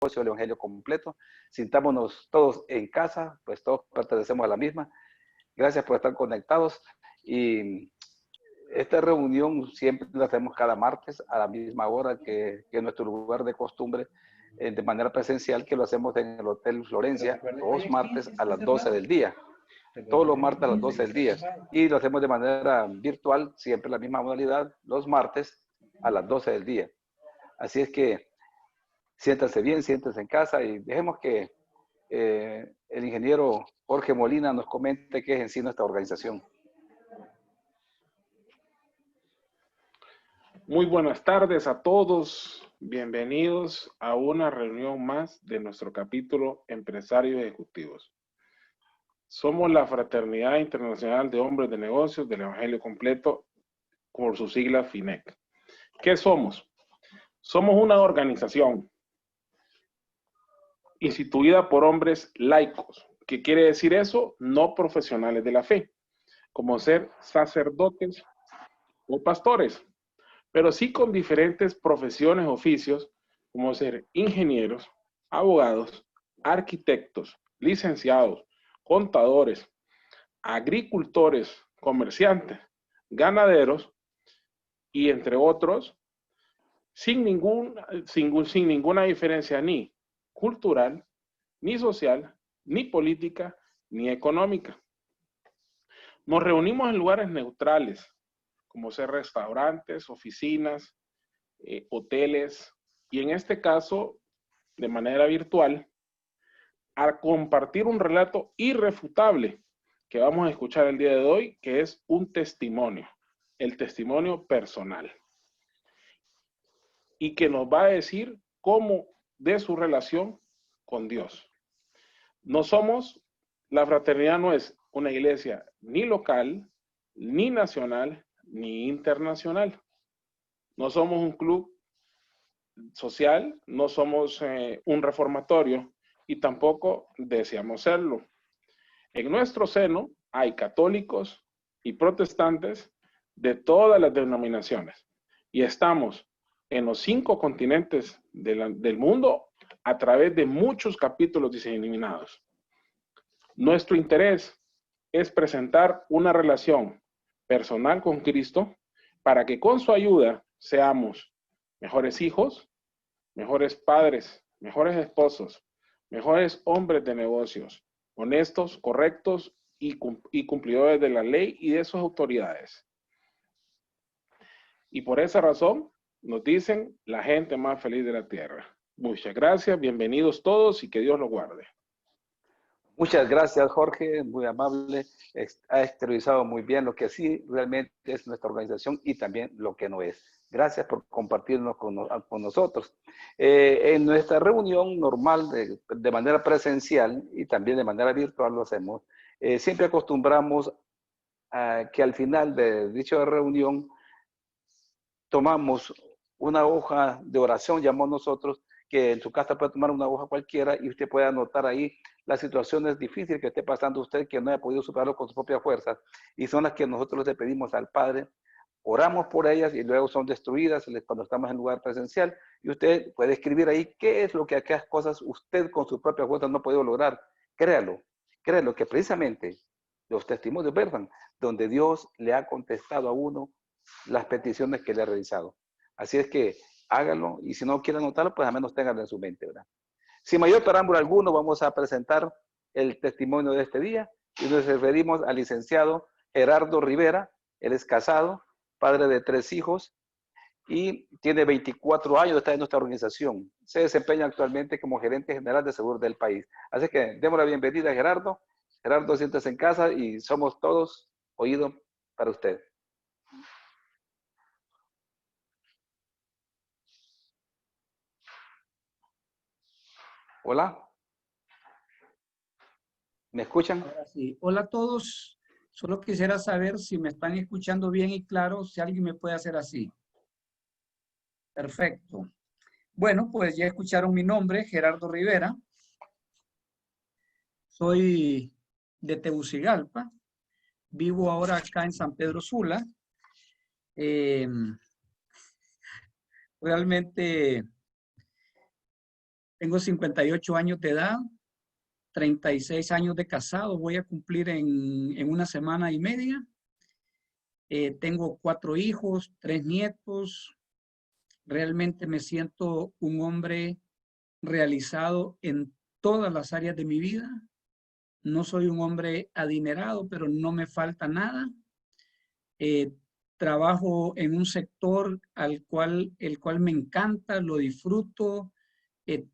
el Evangelio completo. Sintámonos todos en casa, pues todos pertenecemos a la misma. Gracias por estar conectados. Y esta reunión siempre la hacemos cada martes a la misma hora que en nuestro lugar de costumbre, de manera presencial, que lo hacemos en el Hotel Florencia, los martes a las 12 del día. Todos los martes a las 12 del día. Y lo hacemos de manera virtual, siempre la misma modalidad, los martes a las 12 del día. Así es que siéntanse bien, siéntense en casa y dejemos que el ingeniero Jorge Molina nos comente qué es en sí nuestra organización. Muy buenas tardes a todos. Bienvenidos a una reunión más de nuestro capítulo Empresarios Ejecutivos. Somos la Fraternidad Internacional de Hombres de Negocios del Evangelio Completo, por su sigla FINEC. ¿Qué somos? Somos una organización instituida por hombres laicos. ¿Qué quiere decir eso? No profesionales de la fe, como ser sacerdotes o pastores, pero sí con diferentes profesiones, oficios, como ser ingenieros, abogados, arquitectos, licenciados, contadores, agricultores, comerciantes, ganaderos y entre otros, sin ninguna diferencia ni cultural, ni social, ni política, ni económica. Nos reunimos en lugares neutrales, como ser restaurantes, oficinas, hoteles, y en este caso, de manera virtual, a compartir un relato irrefutable que vamos a escuchar el día de hoy, que es un testimonio, el testimonio personal, y que nos va a decir cómo de su relación con Dios. No somos, la fraternidad no es una iglesia ni local, ni nacional, ni internacional. No somos un club social, no somos un reformatorio y tampoco deseamos serlo. En nuestro seno hay católicos y protestantes de todas las denominaciones y estamos en los 5 continentes del mundo a través de muchos capítulos diseminados. Nuestro interés es presentar una relación personal con Cristo para que con su ayuda seamos mejores hijos, mejores padres, mejores esposos, mejores hombres de negocios, honestos, correctos y cumplidores de la ley y de sus autoridades. Y por esa razón nos dicen la gente más feliz de la tierra. Muchas gracias, bienvenidos todos y que Dios los guarde. Muchas gracias, Jorge, muy amable. Ha exteriorizado muy bien lo que sí realmente es nuestra organización y también lo que no es. Gracias por compartirnos con nosotros. En nuestra reunión normal de manera presencial y también de manera virtual lo hacemos. Siempre acostumbramos a que al final de dicha reunión tomamos una hoja de oración, llamamos nosotros, que en su casa puede tomar una hoja cualquiera y usted puede anotar ahí las situaciones difíciles que esté pasando usted, que no haya podido superarlo con sus propias fuerzas, y son las que nosotros le pedimos al Padre, oramos por ellas y luego son destruidas cuando estamos en lugar presencial, y usted puede escribir ahí qué es lo que aquellas cosas usted con sus propias fuerzas no ha podido lograr. Créalo que precisamente los testimonios verdan donde Dios le ha contestado a uno las peticiones que le ha realizado. Así es que háganlo y si no quiere anotarlo, pues al menos ténganlo en su mente, ¿verdad? Sin mayor preámbulo alguno, vamos a presentar el testimonio de este día y nos referimos al licenciado Gerardo Rivera. Él es casado, padre de 3 hijos y tiene 24 años de estar en nuestra organización. Se desempeña actualmente como gerente general de seguros del país. Así que demos la bienvenida a Gerardo. Gerardo, siéntese en casa y somos todos oídos para usted. Hola. ¿Me escuchan? Ahora sí. Hola a todos. Solo quisiera saber si me están escuchando bien y claro, si alguien me puede hacer así. Perfecto. Bueno, pues ya escucharon mi nombre, Gerardo Rivera. Soy de Tegucigalpa. Vivo ahora acá en San Pedro Sula. Realmente Tengo 58 años de edad, 36 años de casado, voy a cumplir en una semana y media. Tengo 4 hijos, 3 nietos. Realmente me siento un hombre realizado en todas las áreas de mi vida. No soy un hombre adinerado, pero no me falta nada. Trabajo en un sector el cual me encanta, lo disfruto.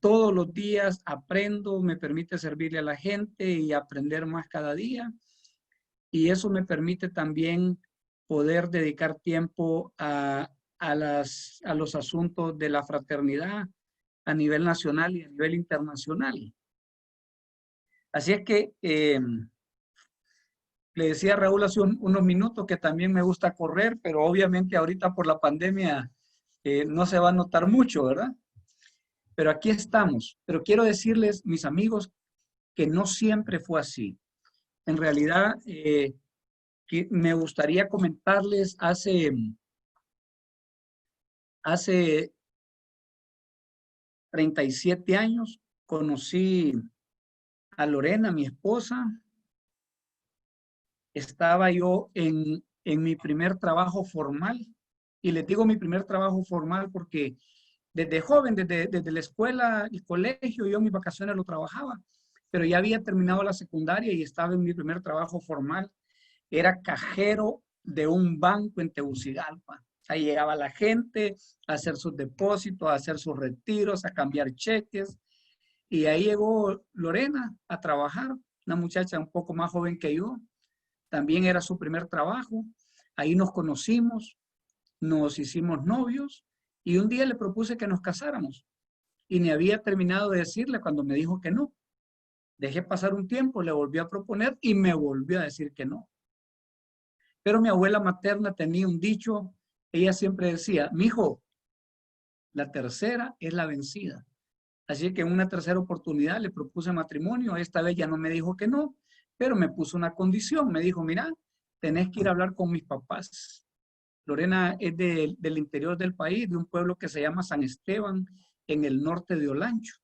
Todos los días aprendo, me permite servirle a la gente y aprender más cada día. Y eso me permite también poder dedicar tiempo a los asuntos de la fraternidad a nivel nacional y a nivel internacional. Así es que le decía a Raúl hace unos minutos que también me gusta correr, pero obviamente ahorita por la pandemia no se va a notar mucho, ¿verdad? Pero aquí estamos. Pero quiero decirles, mis amigos, que no siempre fue así. En realidad, que me gustaría comentarles hace 37 años conocí a Lorena, mi esposa. Estaba yo en mi primer trabajo formal. Y les digo mi primer trabajo formal porque desde joven, desde la escuela, el colegio, yo en mis vacaciones lo trabajaba. Pero ya había terminado la secundaria y estaba en mi primer trabajo formal. Era cajero de un banco en Tegucigalpa. Ahí llegaba la gente a hacer sus depósitos, a hacer sus retiros, a cambiar cheques. Y ahí llegó Lorena a trabajar, una muchacha un poco más joven que yo. También era su primer trabajo. Ahí nos conocimos, nos hicimos novios y un día le propuse que nos casáramos. Y ni había terminado de decirle cuando me dijo que no. Dejé pasar un tiempo, le volví a proponer y me volvió a decir que no. Pero mi abuela materna tenía un dicho, ella siempre decía, mijo, la tercera es la vencida. Así que en una tercera oportunidad le propuse matrimonio, esta vez ya no me dijo que no, pero me puso una condición, me dijo, mira, tenés que ir a hablar con mis papás. Lorena es del interior del país, de un pueblo que se llama San Esteban, en el norte de Olancho.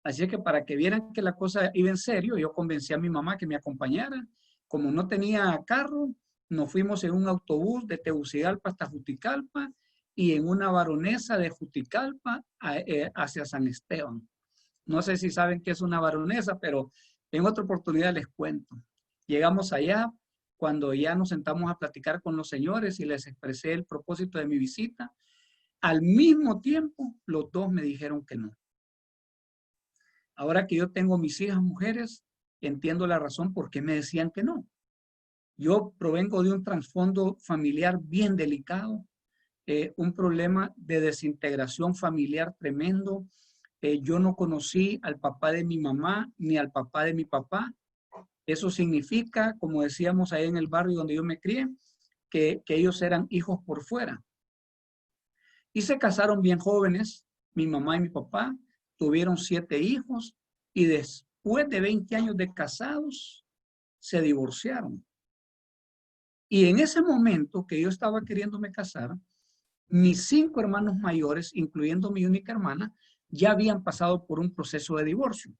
Así que para que vieran que la cosa iba en serio, yo convencí a mi mamá que me acompañara. Como no tenía carro, nos fuimos en un autobús de Tegucigalpa hasta Juticalpa y en una varonesa de Juticalpa hacia San Esteban. No sé si saben qué es una varonesa, pero en otra oportunidad les cuento. Llegamos allá, cuando ya nos sentamos a platicar con los señores y les expresé el propósito de mi visita, al mismo tiempo los dos me dijeron que no. Ahora que yo tengo mis hijas mujeres, entiendo la razón por qué me decían que no. Yo provengo de un trasfondo familiar bien delicado, un problema de desintegración familiar tremendo. Yo no conocí al papá de mi mamá ni al papá de mi papá. Eso significa, como decíamos ahí en el barrio donde yo me crié, que ellos eran hijos por fuera. Y se casaron bien jóvenes, mi mamá y mi papá, tuvieron 7 hijos y después de 20 años de casados, se divorciaron. Y en ese momento que yo estaba queriéndome casar, mis 5 hermanos mayores, incluyendo mi única hermana, ya habían pasado por un proceso de divorcio.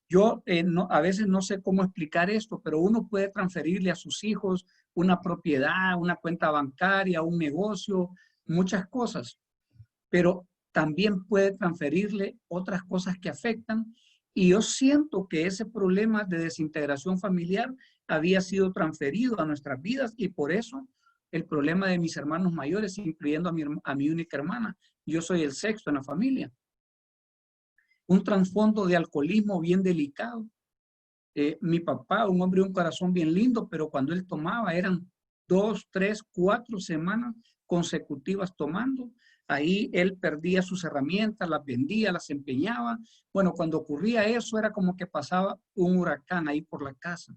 Yo a veces no sé cómo explicar esto, pero uno puede transferirle a sus hijos una propiedad, una cuenta bancaria, un negocio, muchas cosas, pero también puede transferirle otras cosas que afectan. Y yo siento que ese problema de desintegración familiar había sido transferido a nuestras vidas y por eso el problema de mis hermanos mayores, incluyendo a mi única hermana. Yo soy el sexto en la familia. Un trasfondo de alcoholismo bien delicado. Mi papá, un hombre de un corazón bien lindo, pero cuando él tomaba eran 2, 3, 4 semanas consecutivas tomando. Ahí él perdía sus herramientas, las vendía, las empeñaba. Bueno, cuando ocurría eso era como que pasaba un huracán ahí por la casa.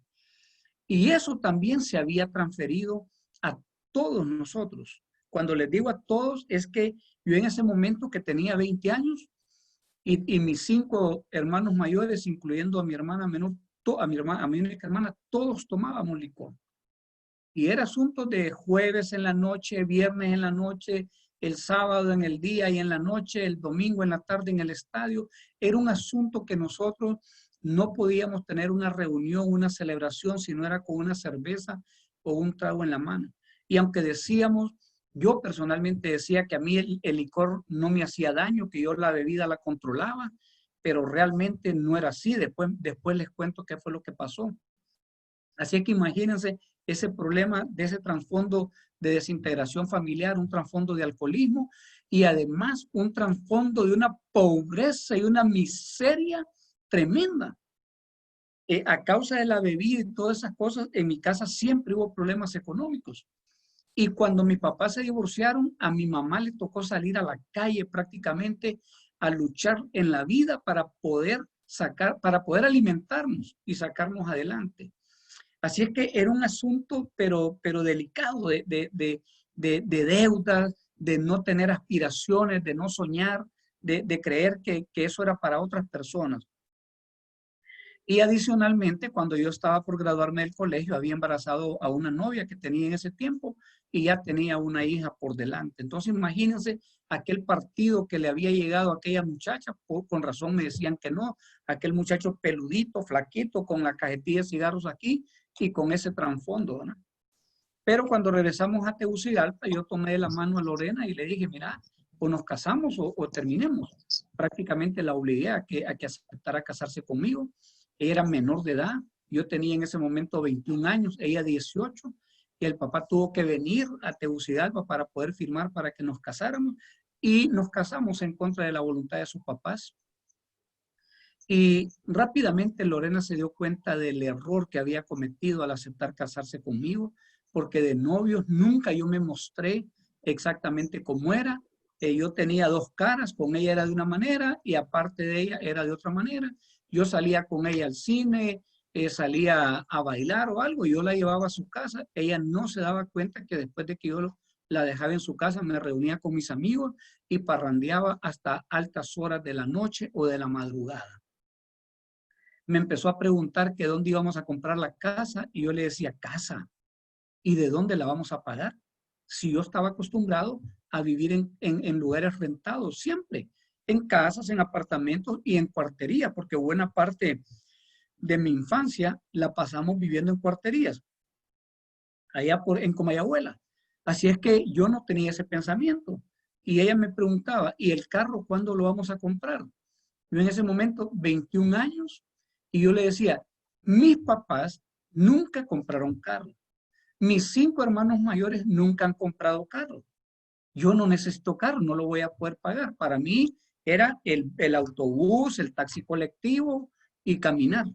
Y eso también se había transferido a todos nosotros. Cuando les digo a todos es que yo en ese momento que tenía 20 años y mis 5 hermanos mayores, incluyendo a mi hermana menor, a mi única hermana, todos tomábamos licor. Y era asunto de jueves en la noche, viernes en la noche, el sábado en el día y en la noche, el domingo en la tarde en el estadio. Era un asunto que nosotros no podíamos tener una reunión, una celebración, si no era con una cerveza o un trago en la mano. Y aunque decíamos, yo personalmente decía que a mí el licor no me hacía daño, que yo la bebida la controlaba, pero realmente no era así. Después les cuento qué fue lo que pasó. Así que imagínense ese problema de ese trasfondo de desintegración familiar, un trasfondo de alcoholismo y además un trasfondo de una pobreza y una miseria tremenda. A causa de la bebida y todas esas cosas, en mi casa siempre hubo problemas económicos. Y cuando mis papás se divorciaron, a mi mamá le tocó salir a la calle prácticamente a luchar en la vida para poder alimentarnos y sacarnos adelante. Así es que era un asunto, pero delicado, de deudas, de no tener aspiraciones, de no soñar, de creer que eso era para otras personas. Y adicionalmente, cuando yo estaba por graduarme del colegio, había embarazado a una novia que tenía en ese tiempo y ya tenía una hija por delante. Entonces, imagínense aquel partido que le había llegado a aquella muchacha, con razón me decían que no, aquel muchacho peludito, flaquito, con la cajetilla de cigarros aquí y con ese trasfondo, ¿no? Pero cuando regresamos a Tegucigalpa, yo tomé de la mano a Lorena y le dije, mira, o nos casamos o terminemos. Prácticamente la obligué a que aceptara casarse conmigo. Ella era menor de edad, yo tenía en ese momento 21 años, ella 18, y el papá tuvo que venir a Tegucigalpa para poder firmar para que nos casáramos, y nos casamos en contra de la voluntad de sus papás. Y rápidamente Lorena se dio cuenta del error que había cometido al aceptar casarse conmigo, porque de novios nunca yo me mostré exactamente cómo era. Yo tenía dos caras, con ella era de una manera y aparte de ella era de otra manera. Yo salía con ella al cine, salía a bailar o algo, yo la llevaba a su casa. Ella no se daba cuenta que después de que yo la dejaba en su casa, me reunía con mis amigos y parrandeaba hasta altas horas de la noche o de la madrugada. Me empezó a preguntar que dónde íbamos a comprar la casa y yo le decía, casa, ¿y de dónde la vamos a pagar? Si yo estaba acostumbrado a vivir en lugares rentados, siempre, en casas, en apartamentos y en cuartería, porque buena parte de mi infancia la pasamos viviendo en cuarterías, allá en Comayagüela. Así es que yo no tenía ese pensamiento. Y ella me preguntaba, ¿y el carro cuándo lo vamos a comprar? Yo en ese momento, 21 años, y yo le decía, mis papás nunca compraron carro. Mis 5 hermanos mayores nunca han comprado carro. Yo no necesito carro, no lo voy a poder pagar. Para mí era el autobús, el taxi colectivo y caminar.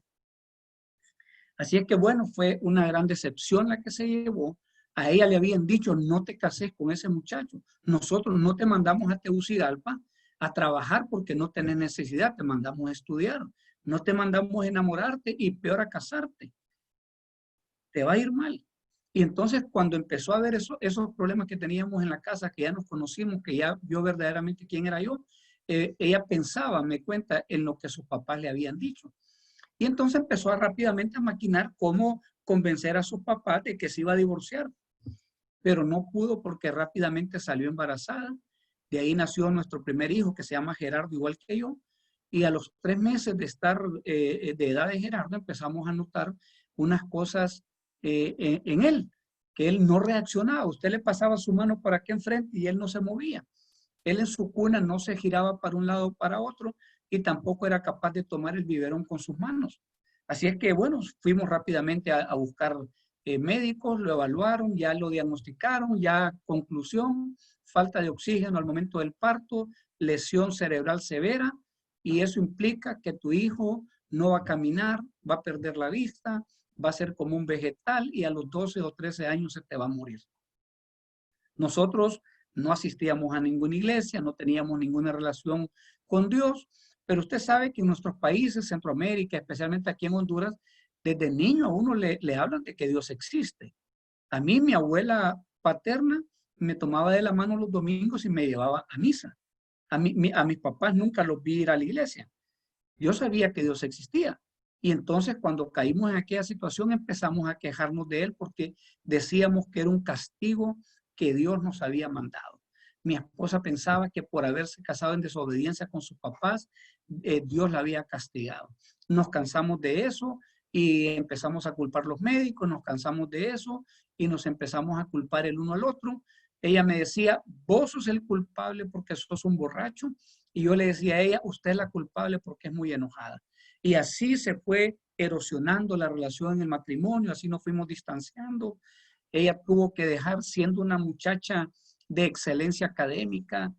Así es que bueno, fue una gran decepción la que se llevó. A ella le habían dicho, no te cases con ese muchacho. Nosotros no te mandamos a Tegucigalpa a trabajar porque no tenés necesidad, te mandamos a estudiar. No te mandamos a enamorarte y peor a casarte. Te va a ir mal. Y entonces cuando empezó a ver esos problemas que teníamos en la casa, que ya nos conocimos, que ya vio verdaderamente quién era yo, ella pensaba, me cuenta, en lo que sus papás le habían dicho. Y entonces empezó rápidamente a maquinar cómo convencer a sus papás de que se iba a divorciar. Pero no pudo porque rápidamente salió embarazada. De ahí nació nuestro primer hijo, que se llama Gerardo, igual que yo. Y a los 3 meses de estar de edad de Gerardo, empezamos a notar unas cosas en él, que él no reaccionaba. Usted le pasaba su mano por aquí enfrente y él no se movía. Él en su cuna no se giraba para un lado o para otro y tampoco era capaz de tomar el biberón con sus manos. Así es que, bueno, fuimos rápidamente a buscar médicos, lo evaluaron, ya lo diagnosticaron, ya conclusión, falta de oxígeno al momento del parto, lesión cerebral severa, y eso implica que tu hijo no va a caminar, va a perder la vista, va a ser como un vegetal y a los 12 o 13 años se te va a morir. Nosotros no asistíamos a ninguna iglesia, no teníamos ninguna relación con Dios, pero usted sabe que en nuestros países, Centroamérica, especialmente aquí en Honduras, desde niño a uno le hablan de que Dios existe. A mí, mi abuela paterna me tomaba de la mano los domingos y me llevaba a misa. A mis papás nunca los vi ir a la iglesia. Yo sabía que Dios existía. Y entonces cuando caímos en aquella situación empezamos a quejarnos de él porque decíamos que era un castigo que Dios nos había mandado. Mi esposa pensaba que por haberse casado en desobediencia con sus papás, Dios la había castigado. Nos cansamos de eso y empezamos a culpar los médicos, nos cansamos de eso y nos empezamos a culpar el uno al otro. Ella me decía, vos sos el culpable porque sos un borracho. Y yo le decía a ella, usted es la culpable porque es muy enojada. Y así se fue erosionando la relación en el matrimonio, así nos fuimos distanciando. Ella tuvo que dejar, siendo una muchacha de excelencia académica,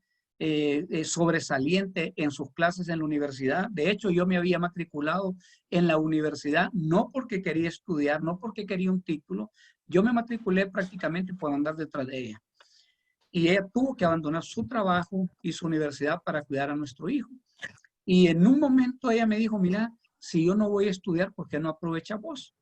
sobresaliente en sus clases en la universidad. De hecho, yo me había matriculado en la universidad no porque quería estudiar, no porque quería un título. Yo me matriculé prácticamente por andar detrás de ella. Y ella tuvo que abandonar su trabajo y su universidad para cuidar a nuestro hijo. Y en un momento ella me dijo, mira, si yo no voy a estudiar, ¿por qué no aprovechas vos?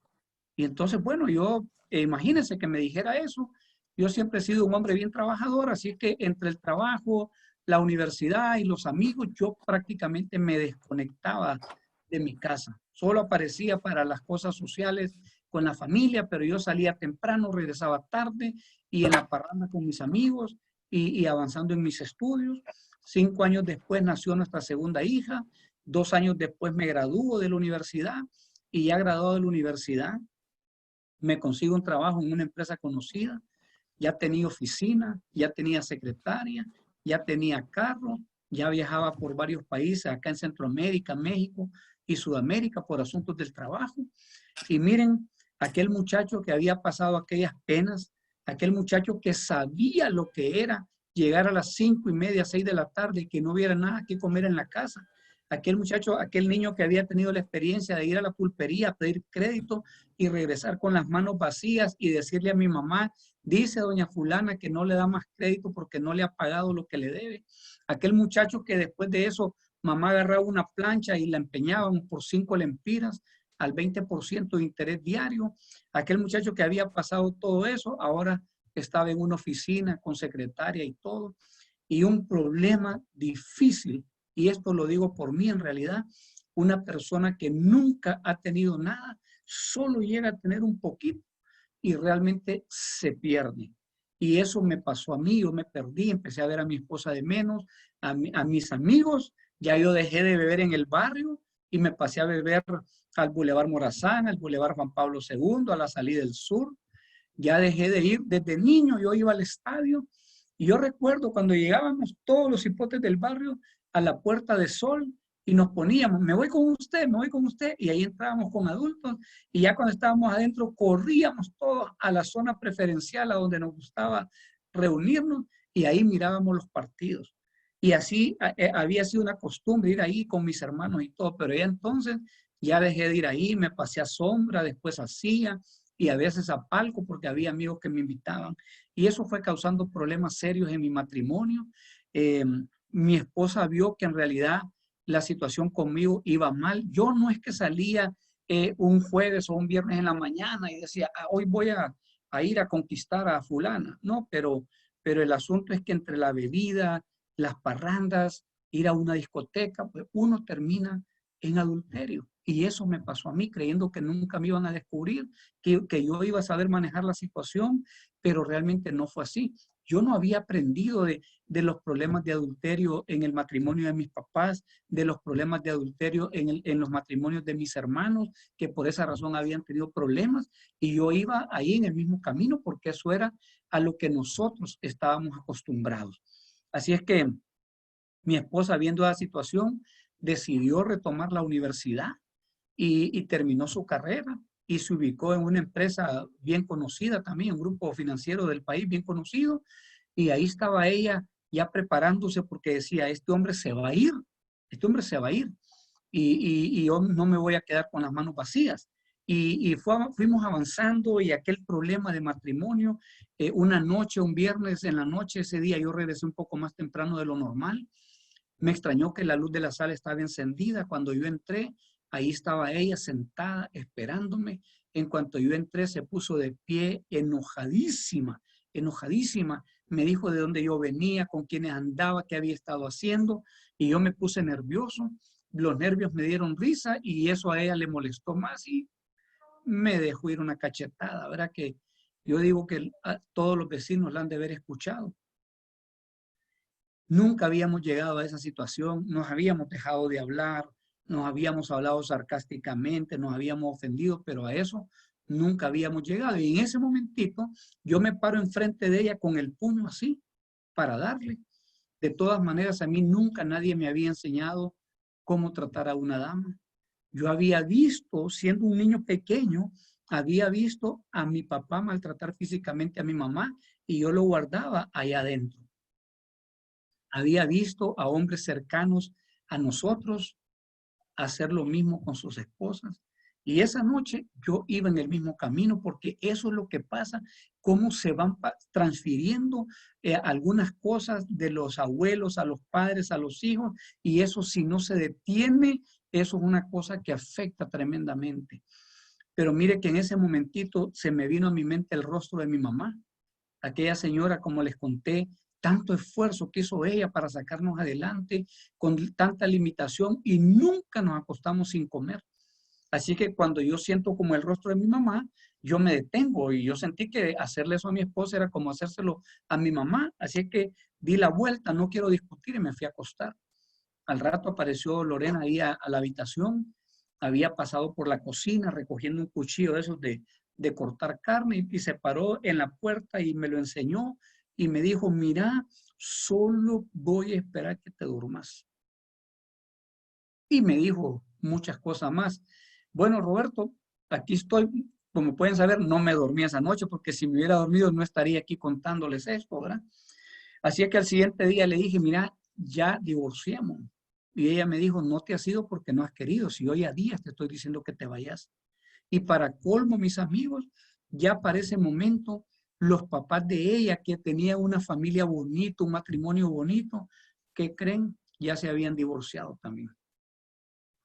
Y entonces, bueno, yo, imagínense que me dijera eso. Yo siempre he sido un hombre bien trabajador, así que entre el trabajo, la universidad y los amigos, yo prácticamente me desconectaba de mi casa. Solo aparecía para las cosas sociales con la familia, pero yo salía temprano, regresaba tarde y en la parranda con mis amigos y avanzando en mis estudios. 5 años después nació nuestra segunda hija. 2 años después me graduó de la universidad y ya graduado de la universidad, me consigo un trabajo en una empresa conocida, ya tenía oficina, ya tenía secretaria, ya tenía carro, ya viajaba por varios países, acá en Centroamérica, México y Sudamérica por asuntos del trabajo. Y miren, aquel muchacho que había pasado aquellas penas, aquel muchacho que sabía lo que era llegar a las 5:30, 6 de la tarde y que no hubiera nada que comer en la casa. Aquel muchacho, aquel niño que había tenido la experiencia de ir a la pulpería a pedir crédito y regresar con las manos vacías y decirle a mi mamá, dice doña fulana que no le da más crédito porque no le ha pagado lo que le debe. Aquel muchacho que después de eso, mamá agarraba una plancha y la empeñaban por 5 lempiras al 20% de interés diario. Aquel muchacho que había pasado todo eso, ahora estaba en una oficina con secretaria y todo. Y un problema difícil, y esto lo digo por mí en realidad, una persona que nunca ha tenido nada, solo llega a tener un poquito y realmente se pierde. Y eso me pasó a mí, yo me perdí, empecé a ver a mi esposa de menos, a mis amigos, ya yo dejé de beber en el barrio y me pasé a beber al Boulevard Morazán, al Boulevard Juan Pablo II, a la salida del sur. Ya dejé de ir, desde niño yo iba al estadio y yo recuerdo cuando llegábamos todos los hipotes del barrio a la Puerta de Sol y nos poníamos, me voy con usted, y ahí entrábamos con adultos y ya cuando estábamos adentro corríamos todos a la zona preferencial a donde nos gustaba reunirnos y ahí mirábamos los partidos. Y así había sido una costumbre ir ahí con mis hermanos y todo, pero ya entonces ya dejé de ir ahí, me pasé a Sombra, después a Silla y a veces a Palco porque había amigos que me invitaban. Y eso fue causando problemas serios en mi matrimonio. Mi esposa vio que en realidad la situación conmigo iba mal. Yo no es que salía un jueves o un viernes en la mañana y decía, hoy voy a ir a conquistar a fulana. No, pero el asunto es que entre la bebida, las parrandas, ir a una discoteca, pues uno termina en adulterio. Y eso me pasó a mí, creyendo que nunca me iban a descubrir, que yo iba a saber manejar la situación, pero realmente no fue así. Yo no había aprendido de los problemas de adulterio en el matrimonio de mis papás, de los problemas de adulterio en los matrimonios de mis hermanos, que por esa razón habían tenido problemas, y yo iba ahí en el mismo camino porque eso era a lo que nosotros estábamos acostumbrados. Así es que mi esposa, viendo la situación, decidió retomar la universidad y terminó su carrera y se ubicó en una empresa bien conocida también, un grupo financiero del país bien conocido, y ahí estaba ella ya preparándose porque decía, este hombre se va a ir, este hombre se va a ir, y yo no me voy a quedar con las manos vacías. Fuimos avanzando y aquel problema de matrimonio, una noche, un viernes en la noche, ese día yo regresé un poco más temprano de lo normal. Me extrañó que la luz de la sala estaba encendida. Cuando yo entré, ahí estaba ella sentada esperándome. En cuanto yo entré, se puso de pie enojadísima, enojadísima. Me dijo de dónde yo venía, con quiénes andaba, qué había estado haciendo. Y yo me puse nervioso. Los nervios me dieron risa y eso a ella le molestó más y me dejó ir una cachetada. ¿Verdad? Que yo digo que a todos los vecinos la han de haber escuchado. Nunca habíamos llegado a esa situación, nos habíamos dejado de hablar, nos habíamos hablado sarcásticamente, nos habíamos ofendido, pero a eso nunca habíamos llegado. Y en ese momentito yo me paro enfrente de ella con el puño así para darle. De todas maneras, a mí nunca nadie me había enseñado cómo tratar a una dama. Yo había visto, siendo un niño pequeño, había visto a mi papá maltratar físicamente a mi mamá y yo lo guardaba allá adentro. Había visto a hombres cercanos a nosotros hacer lo mismo con sus esposas. Y esa noche yo iba en el mismo camino porque eso es lo que pasa, cómo se van transfiriendo algunas cosas de los abuelos a los padres, a los hijos, y eso si no se detiene, eso es una cosa que afecta tremendamente. Pero mire que en ese momentito se me vino a mi mente el rostro de mi mamá, aquella señora, como les conté, tanto esfuerzo que hizo ella para sacarnos adelante con tanta limitación y nunca nos acostamos sin comer. Así que cuando yo siento como el rostro de mi mamá, yo me detengo y yo sentí que hacerle eso a mi esposa era como hacérselo a mi mamá. Así que di la vuelta, no quiero discutir y me fui a acostar. Al rato apareció Lorena ahí a la habitación, había pasado por la cocina recogiendo un cuchillo de esos de cortar carne y se paró en la puerta y me lo enseñó y me dijo, mira, solo voy a esperar que te durmas. Y me dijo muchas cosas más. Bueno, Roberto, aquí estoy. Como pueden saber, no me dormí esa noche porque si me hubiera dormido no estaría aquí contándoles esto, ¿verdad? Así que al siguiente día le dije, mira, ya divorciamos. Y ella me dijo, no te has ido porque no has querido. Si hoy a días te estoy diciendo que te vayas. Y para colmo, mis amigos, ya para ese momento, los papás de ella, que tenía una familia bonita, un matrimonio bonito, ¿qué creen? Ya se habían divorciado también.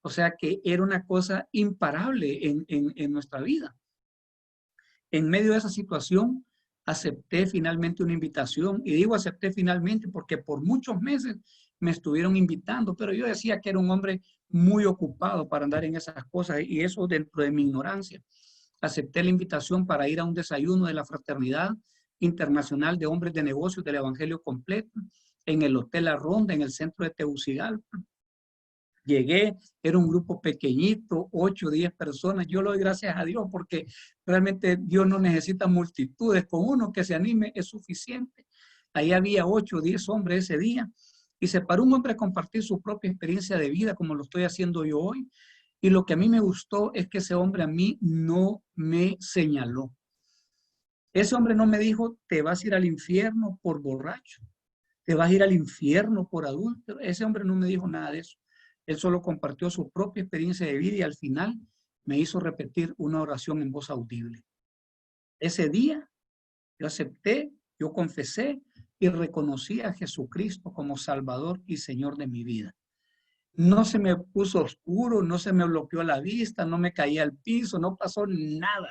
O sea que era una cosa imparable en nuestra vida. En medio de esa situación, acepté finalmente una invitación. Y digo acepté finalmente porque por muchos meses me estuvieron invitando, pero yo decía que era un hombre muy ocupado para andar en esas cosas y eso dentro de mi ignorancia. Acepté la invitación para ir a un desayuno de la Fraternidad Internacional de Hombres de Negocios del Evangelio Completo en el Hotel La Ronda, en el centro de Tegucigalpa. Llegué, era un grupo pequeñito, 8 o 10 personas. Yo le doy gracias a Dios porque realmente Dios no necesita multitudes. Con uno que se anime es suficiente. Ahí había 8 o 10 hombres ese día y se paró un hombre a compartir su propia experiencia de vida como lo estoy haciendo yo hoy. Y lo que a mí me gustó es que ese hombre a mí no me señaló. Ese hombre no me dijo, te vas a ir al infierno por borracho, te vas a ir al infierno por adúltero. Ese hombre no me dijo nada de eso. Él solo compartió su propia experiencia de vida y al final me hizo repetir una oración en voz audible. Ese día yo acepté, yo confesé y reconocí a Jesucristo como Salvador y Señor de mi vida. No se me puso oscuro, no se me bloqueó la vista, no me caía al piso, no pasó nada.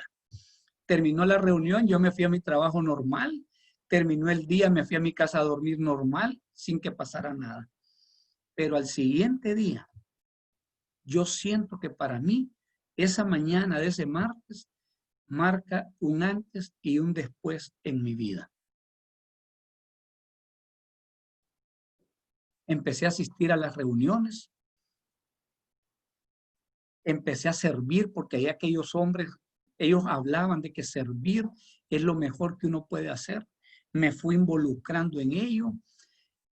Terminó la reunión, yo me fui a mi trabajo normal, terminó el día, me fui a mi casa a dormir normal, sin que pasara nada. Pero al siguiente día, yo siento que para mí, esa mañana de ese martes, marca un antes y un después en mi vida. Empecé a asistir a las reuniones, empecé a servir porque hay aquellos hombres, ellos hablaban de que servir es lo mejor que uno puede hacer. Me fui involucrando en ello.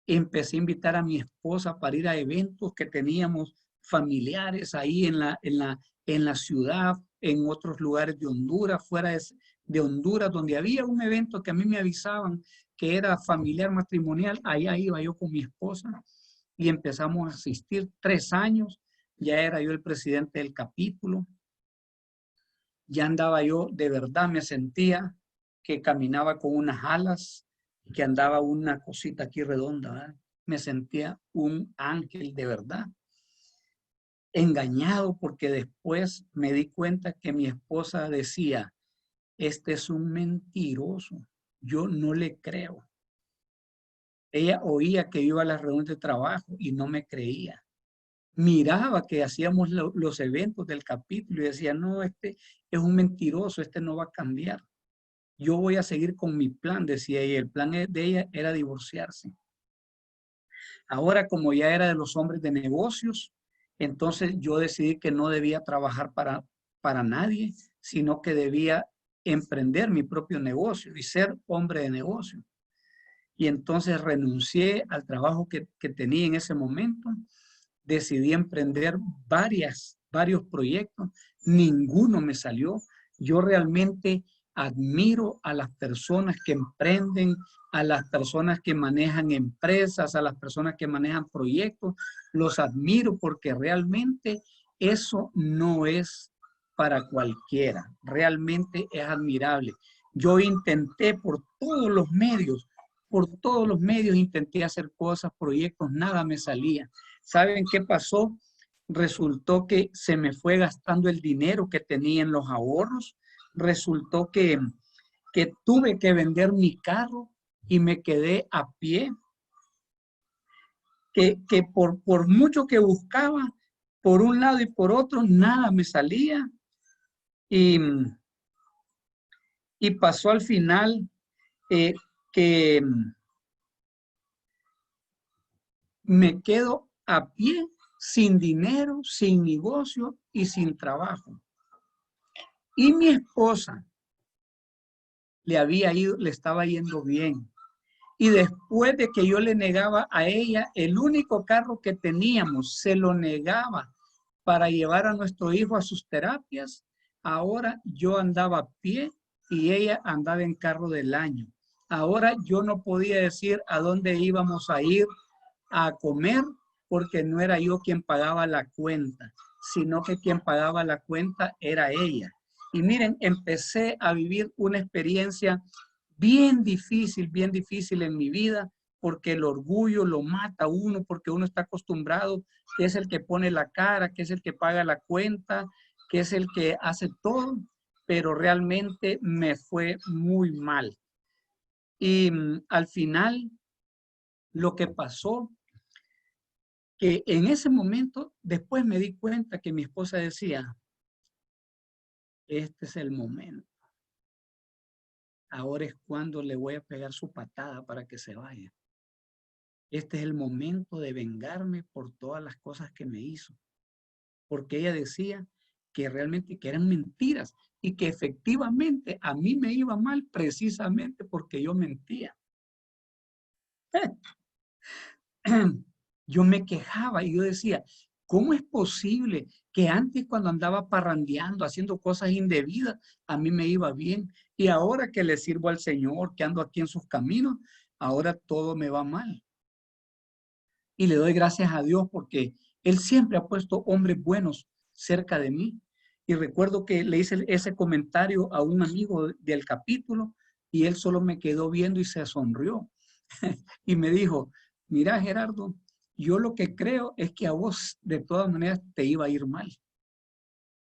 Empecé a invitar a mi esposa para ir a eventos que teníamos familiares ahí en la ciudad, en otros lugares de Honduras, fuera de Honduras, donde había un evento que a mí me avisaban que era familiar matrimonial. Allá iba yo con mi esposa y empezamos a asistir 3 años. Ya era yo el presidente del capítulo. Ya andaba yo, de verdad me sentía que caminaba con unas alas, que andaba una cosita aquí redonda, ¿verdad? Me sentía un ángel de verdad. Engañado porque después me di cuenta que mi esposa decía, este es un mentiroso, yo no le creo. Ella oía que iba a las reuniones de trabajo y no me creía. Miraba que hacíamos los eventos del capítulo y decía, no, este es un mentiroso, este no va a cambiar. Yo voy a seguir con mi plan, decía ella. El plan de ella era divorciarse. Ahora, como ya era de los hombres de negocios, entonces yo decidí que no debía trabajar para nadie, sino que debía emprender mi propio negocio y ser hombre de negocio. Y entonces renuncié al trabajo que tenía en ese momento. Decidí emprender varios proyectos. Ninguno me salió. Yo realmente admiro a las personas que emprenden, a las personas que manejan empresas, a las personas que manejan proyectos. Los admiro porque realmente eso no es para cualquiera. Realmente es admirable. Yo intenté por todos los medios intenté hacer cosas, proyectos, nada me salía. ¿Saben qué pasó? Resultó que se me fue gastando el dinero que tenía en los ahorros. Resultó que tuve que vender mi carro y me quedé a pie. Que por mucho que buscaba, por un lado y por otro, nada me salía. Y pasó al final que me quedo a pie, sin dinero, sin negocio y sin trabajo. Y mi esposa le estaba yendo bien. Y después de que yo le negaba a ella el único carro que teníamos, se lo negaba para llevar a nuestro hijo a sus terapias, ahora yo andaba a pie y ella andaba en carro del año. Ahora yo no podía decir a dónde íbamos a ir a comer porque no era yo quien pagaba la cuenta, sino que quien pagaba la cuenta era ella. Y miren, empecé a vivir una experiencia bien difícil en mi vida, porque el orgullo lo mata a uno, porque uno está acostumbrado que es el que pone la cara, que es el que paga la cuenta, que es el que hace todo, pero realmente me fue muy mal. Y al final, lo que pasó, que en ese momento, después me di cuenta que mi esposa decía, este es el momento. Ahora es cuando le voy a pegar su patada para que se vaya. Este es el momento de vengarme por todas las cosas que me hizo. Porque ella decía que realmente que eran mentiras y que efectivamente a mí me iba mal precisamente porque yo mentía. Yo me quejaba y yo decía, ¿cómo es posible que antes cuando andaba parrandeando, haciendo cosas indebidas, a mí me iba bien? Y ahora que le sirvo al Señor, que ando aquí en sus caminos, ahora todo me va mal. Y le doy gracias a Dios porque Él siempre ha puesto hombres buenos cerca de mí. Y recuerdo que le hice ese comentario a un amigo del capítulo y él solo me quedó viendo y se sonrió. Y me dijo, mira Gerardo, yo lo que creo es que a vos de todas maneras te iba a ir mal.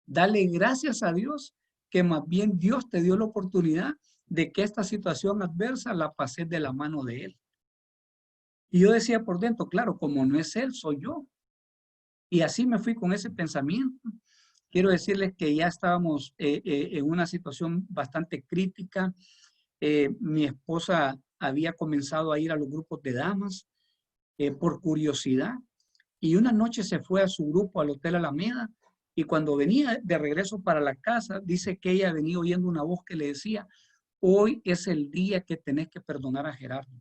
Dale gracias a Dios que más bien Dios te dio la oportunidad de que esta situación adversa la pases de la mano de Él. Y yo decía por dentro, claro, como no es Él, soy yo. Y así me fui con ese pensamiento. Quiero decirles que ya estábamos en una situación bastante crítica. Mi esposa había comenzado a ir a los grupos de damas por curiosidad. Y una noche se fue a su grupo al Hotel Alameda y cuando venía de regreso para la casa, dice que ella venía oyendo una voz que le decía, hoy es el día que tenés que perdonar a Gerardo.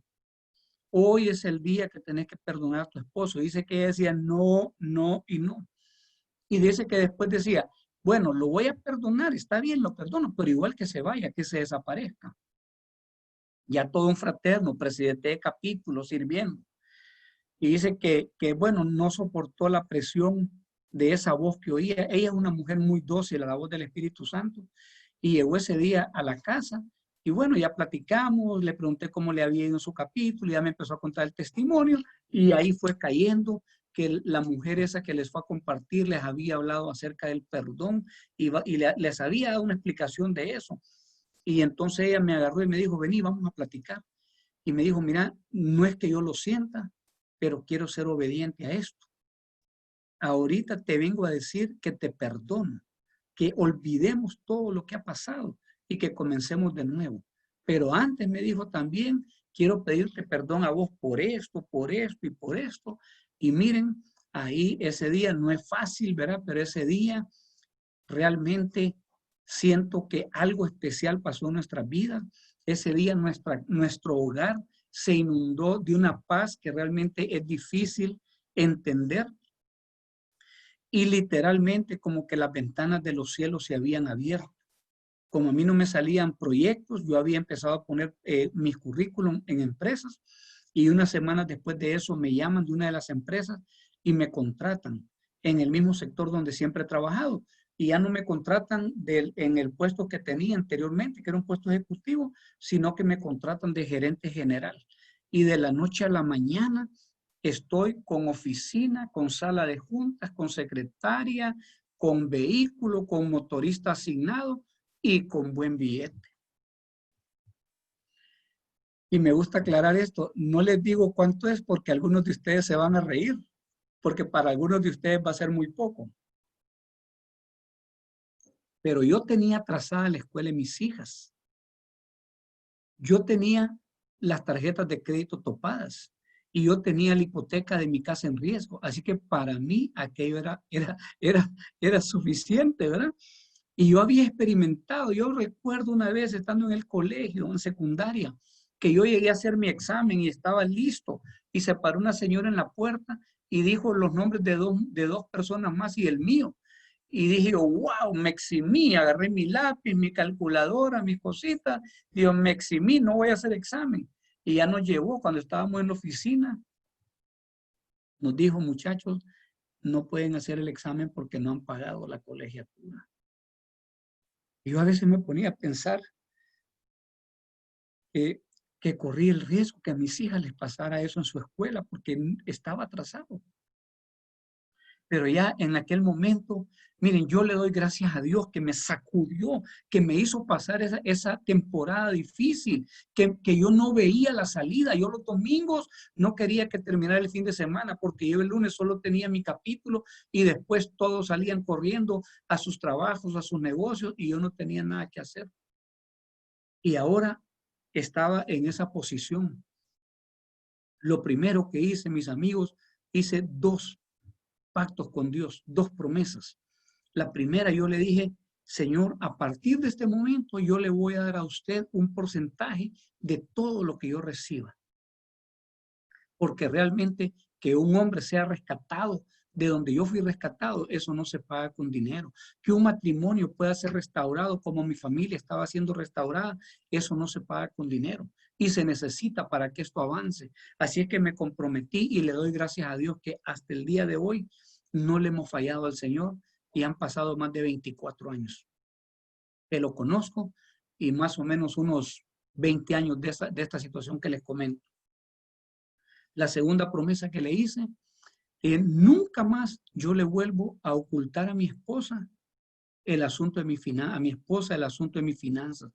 Hoy es el día que tenés que perdonar a tu esposo. Dice que ella decía no, no y no. Y dice que después decía, bueno, lo voy a perdonar, está bien, lo perdono, pero igual que se vaya, que se desaparezca. Ya todo un fraterno, presidente de capítulo, sirviendo. Y dice que, bueno, no soportó la presión de esa voz que oía. Ella es una mujer muy dócil a la voz del Espíritu Santo. Y llegó ese día a la casa y bueno, ya platicamos, le pregunté cómo le había ido en su capítulo, ya me empezó a contar el testimonio y ahí fue cayendo que la mujer esa que les fue a compartir les había hablado acerca del perdón y les había dado una explicación de eso. Y entonces ella me agarró y me dijo, vení, vamos a platicar. Y me dijo, mira, no es que yo lo sienta, pero quiero ser obediente a esto. Ahorita te vengo a decir que te perdono, que olvidemos todo lo que ha pasado y que comencemos de nuevo. Pero antes me dijo también quiero pedirte perdón a vos por esto y por esto. Y miren, ahí ese día no es fácil, ¿verdad? Pero ese día realmente siento que algo especial pasó en nuestras vidas. Ese día nuestro hogar se inundó de una paz que realmente es difícil entender. Y literalmente como que las ventanas de los cielos se habían abierto. Como a mí no me salían proyectos, yo había empezado a poner mis currículum en empresas y unas semanas después de eso me llaman de una de las empresas y me contratan en el mismo sector donde siempre he trabajado. Y ya no me contratan en el puesto que tenía anteriormente, que era un puesto ejecutivo, sino que me contratan de gerente general. Y de la noche a la mañana estoy con oficina, con sala de juntas, con secretaria, con vehículo, con motorista asignado y con buen billete. Y me gusta aclarar esto, no les digo cuánto es porque algunos de ustedes se van a reír, porque para algunos de ustedes va a ser muy poco. Pero yo tenía trazada la escuela de mis hijas. Yo tenía las tarjetas de crédito topadas y yo tenía la hipoteca de mi casa en riesgo. Así que para mí aquello era suficiente, ¿verdad? Y yo había experimentado, yo recuerdo una vez estando en el colegio, en secundaria, que yo llegué a hacer mi examen y estaba listo y se paró una señora en la puerta y dijo los nombres de dos personas más y el mío. Y dije, wow, me eximí, agarré mi lápiz, mi calculadora, mis cositas, digo, me eximí, no voy a hacer examen. Y ya nos llevó cuando estábamos en la oficina, nos dijo, muchachos, no pueden hacer el examen porque no han pagado la colegiatura. Y yo a veces me ponía a pensar que corría el riesgo que a mis hijas les pasara eso en su escuela porque estaba atrasado. Pero ya en aquel momento, miren, yo le doy gracias a Dios que me sacudió, que me hizo pasar esa temporada difícil, que yo no veía la salida. Yo los domingos no quería que terminara el fin de semana porque yo el lunes solo tenía mi capítulo y después todos salían corriendo a sus trabajos, a sus negocios y yo no tenía nada que hacer. Y ahora estaba en esa posición. Lo primero que hice, mis amigos, hice 2 pactos con Dios, 2 promesas. La primera, yo le dije, Señor, a partir de este momento yo le voy a dar a usted un porcentaje de todo lo que yo reciba. Porque realmente que un hombre sea rescatado de donde yo fui rescatado, eso no se paga con dinero. Que un matrimonio pueda ser restaurado como mi familia estaba siendo restaurada, eso no se paga con dinero. Y se necesita para que esto avance. Así es que me comprometí y le doy gracias a Dios que hasta el día de hoy no le hemos fallado al Señor y han pasado más de 24 años. Que lo conozco y más o menos unos 20 años de esta situación que les comento. La segunda promesa que le hice, nunca más yo le vuelvo a ocultar a mi esposa el asunto de mi esposa el asunto de mis finanzas,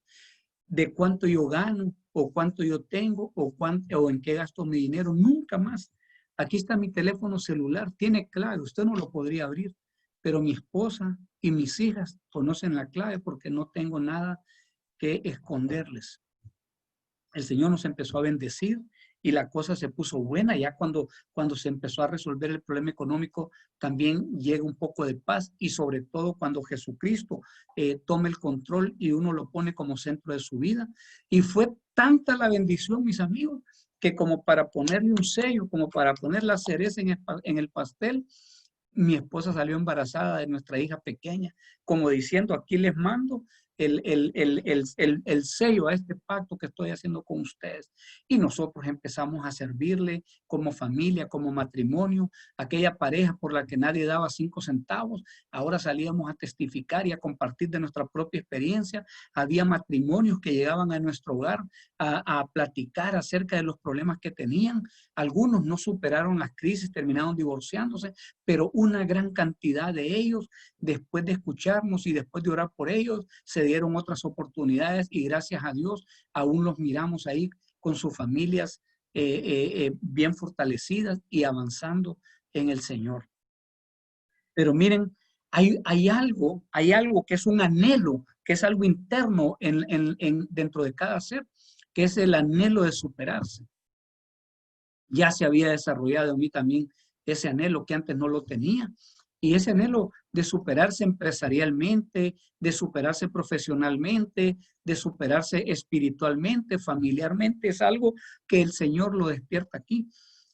de cuánto yo gano o cuánto yo tengo o en qué gasto mi dinero, nunca más. Aquí está mi teléfono celular, tiene clave, usted no lo podría abrir, pero mi esposa y mis hijas conocen la clave porque no tengo nada que esconderles. El Señor nos empezó a bendecir y la cosa se puso buena. Ya cuando se empezó a resolver el problema económico, también llega un poco de paz y sobre todo cuando Jesucristo toma el control y uno lo pone como centro de su vida. Y fue tanta la bendición, mis amigos, que como para ponerle un sello, como para poner la cereza en el pastel, mi esposa salió embarazada de nuestra hija pequeña, como diciendo, aquí les mando el sello a este pacto que estoy haciendo con ustedes. Y nosotros empezamos a servirle como familia, como matrimonio, aquella pareja por la que nadie daba 5 centavos. Ahora salíamos a testificar y a compartir de nuestra propia experiencia. Había matrimonios que llegaban a nuestro hogar a platicar acerca de los problemas que tenían. Algunos no superaron las crisis, terminaron divorciándose, pero una gran cantidad de ellos, después de escucharnos y después de orar por ellos, se dieron otras oportunidades y gracias a Dios aún los miramos ahí con sus familias bien fortalecidas y avanzando en el Señor. Pero miren, hay algo que es un anhelo, que es algo interno dentro de cada ser, que es el anhelo de superarse. Ya se había desarrollado en mí también ese anhelo que antes no lo tenía. Y ese anhelo de superarse empresarialmente, de superarse profesionalmente, de superarse espiritualmente, familiarmente, es algo que el Señor lo despierta aquí.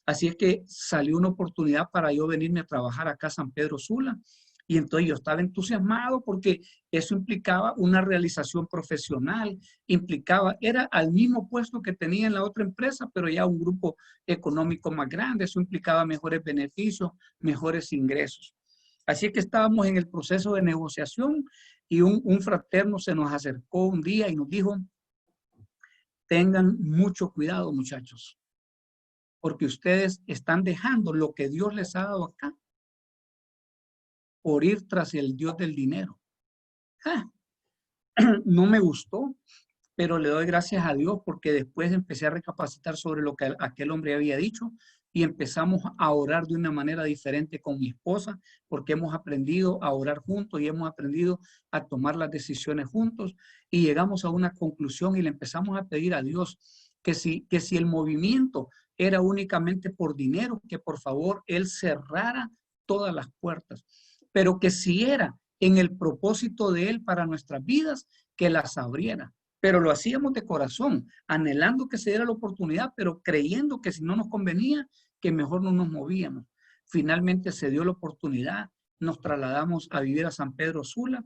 Así es que salió una oportunidad para yo venirme a trabajar acá a San Pedro Sula. Y entonces yo estaba entusiasmado porque eso implicaba una realización profesional, era al mismo puesto que tenía en la otra empresa, pero ya un grupo económico más grande. Eso implicaba mejores beneficios, mejores ingresos. Así que estábamos en el proceso de negociación y un fraterno se nos acercó un día y nos dijo, tengan mucho cuidado, muchachos, porque ustedes están dejando lo que Dios les ha dado acá por ir tras el Dios del dinero. No me gustó, pero le doy gracias a Dios porque después empecé a recapacitar sobre lo que aquel hombre había dicho y empezamos a orar de una manera diferente con mi esposa porque hemos aprendido a orar juntos y hemos aprendido a tomar las decisiones juntos y llegamos a una conclusión y le empezamos a pedir a Dios que si el movimiento era únicamente por dinero, que por favor Él cerrara todas las puertas, pero que si era en el propósito de Él para nuestras vidas, que las abriera. Pero lo hacíamos de corazón, anhelando que se diera la oportunidad, pero creyendo que si no nos convenía, que mejor no nos movíamos. Finalmente se dio la oportunidad, nos trasladamos a vivir a San Pedro Sula.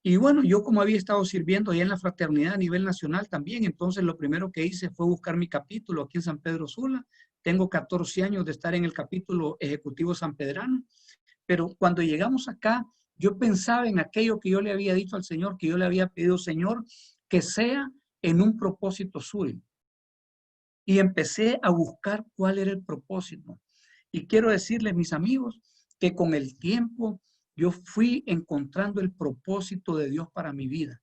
Y bueno, yo como había estado sirviendo allá en la fraternidad a nivel nacional también, entonces lo primero que hice fue buscar mi capítulo aquí en San Pedro Sula. Tengo 14 años de estar en el capítulo ejecutivo sanpedrano, pero cuando llegamos acá, yo pensaba en aquello que yo le había dicho al Señor, que yo le había pedido, Señor, que sea en un propósito suyo. Y empecé a buscar cuál era el propósito. Y quiero decirles, mis amigos, que con el tiempo yo fui encontrando el propósito de Dios para mi vida.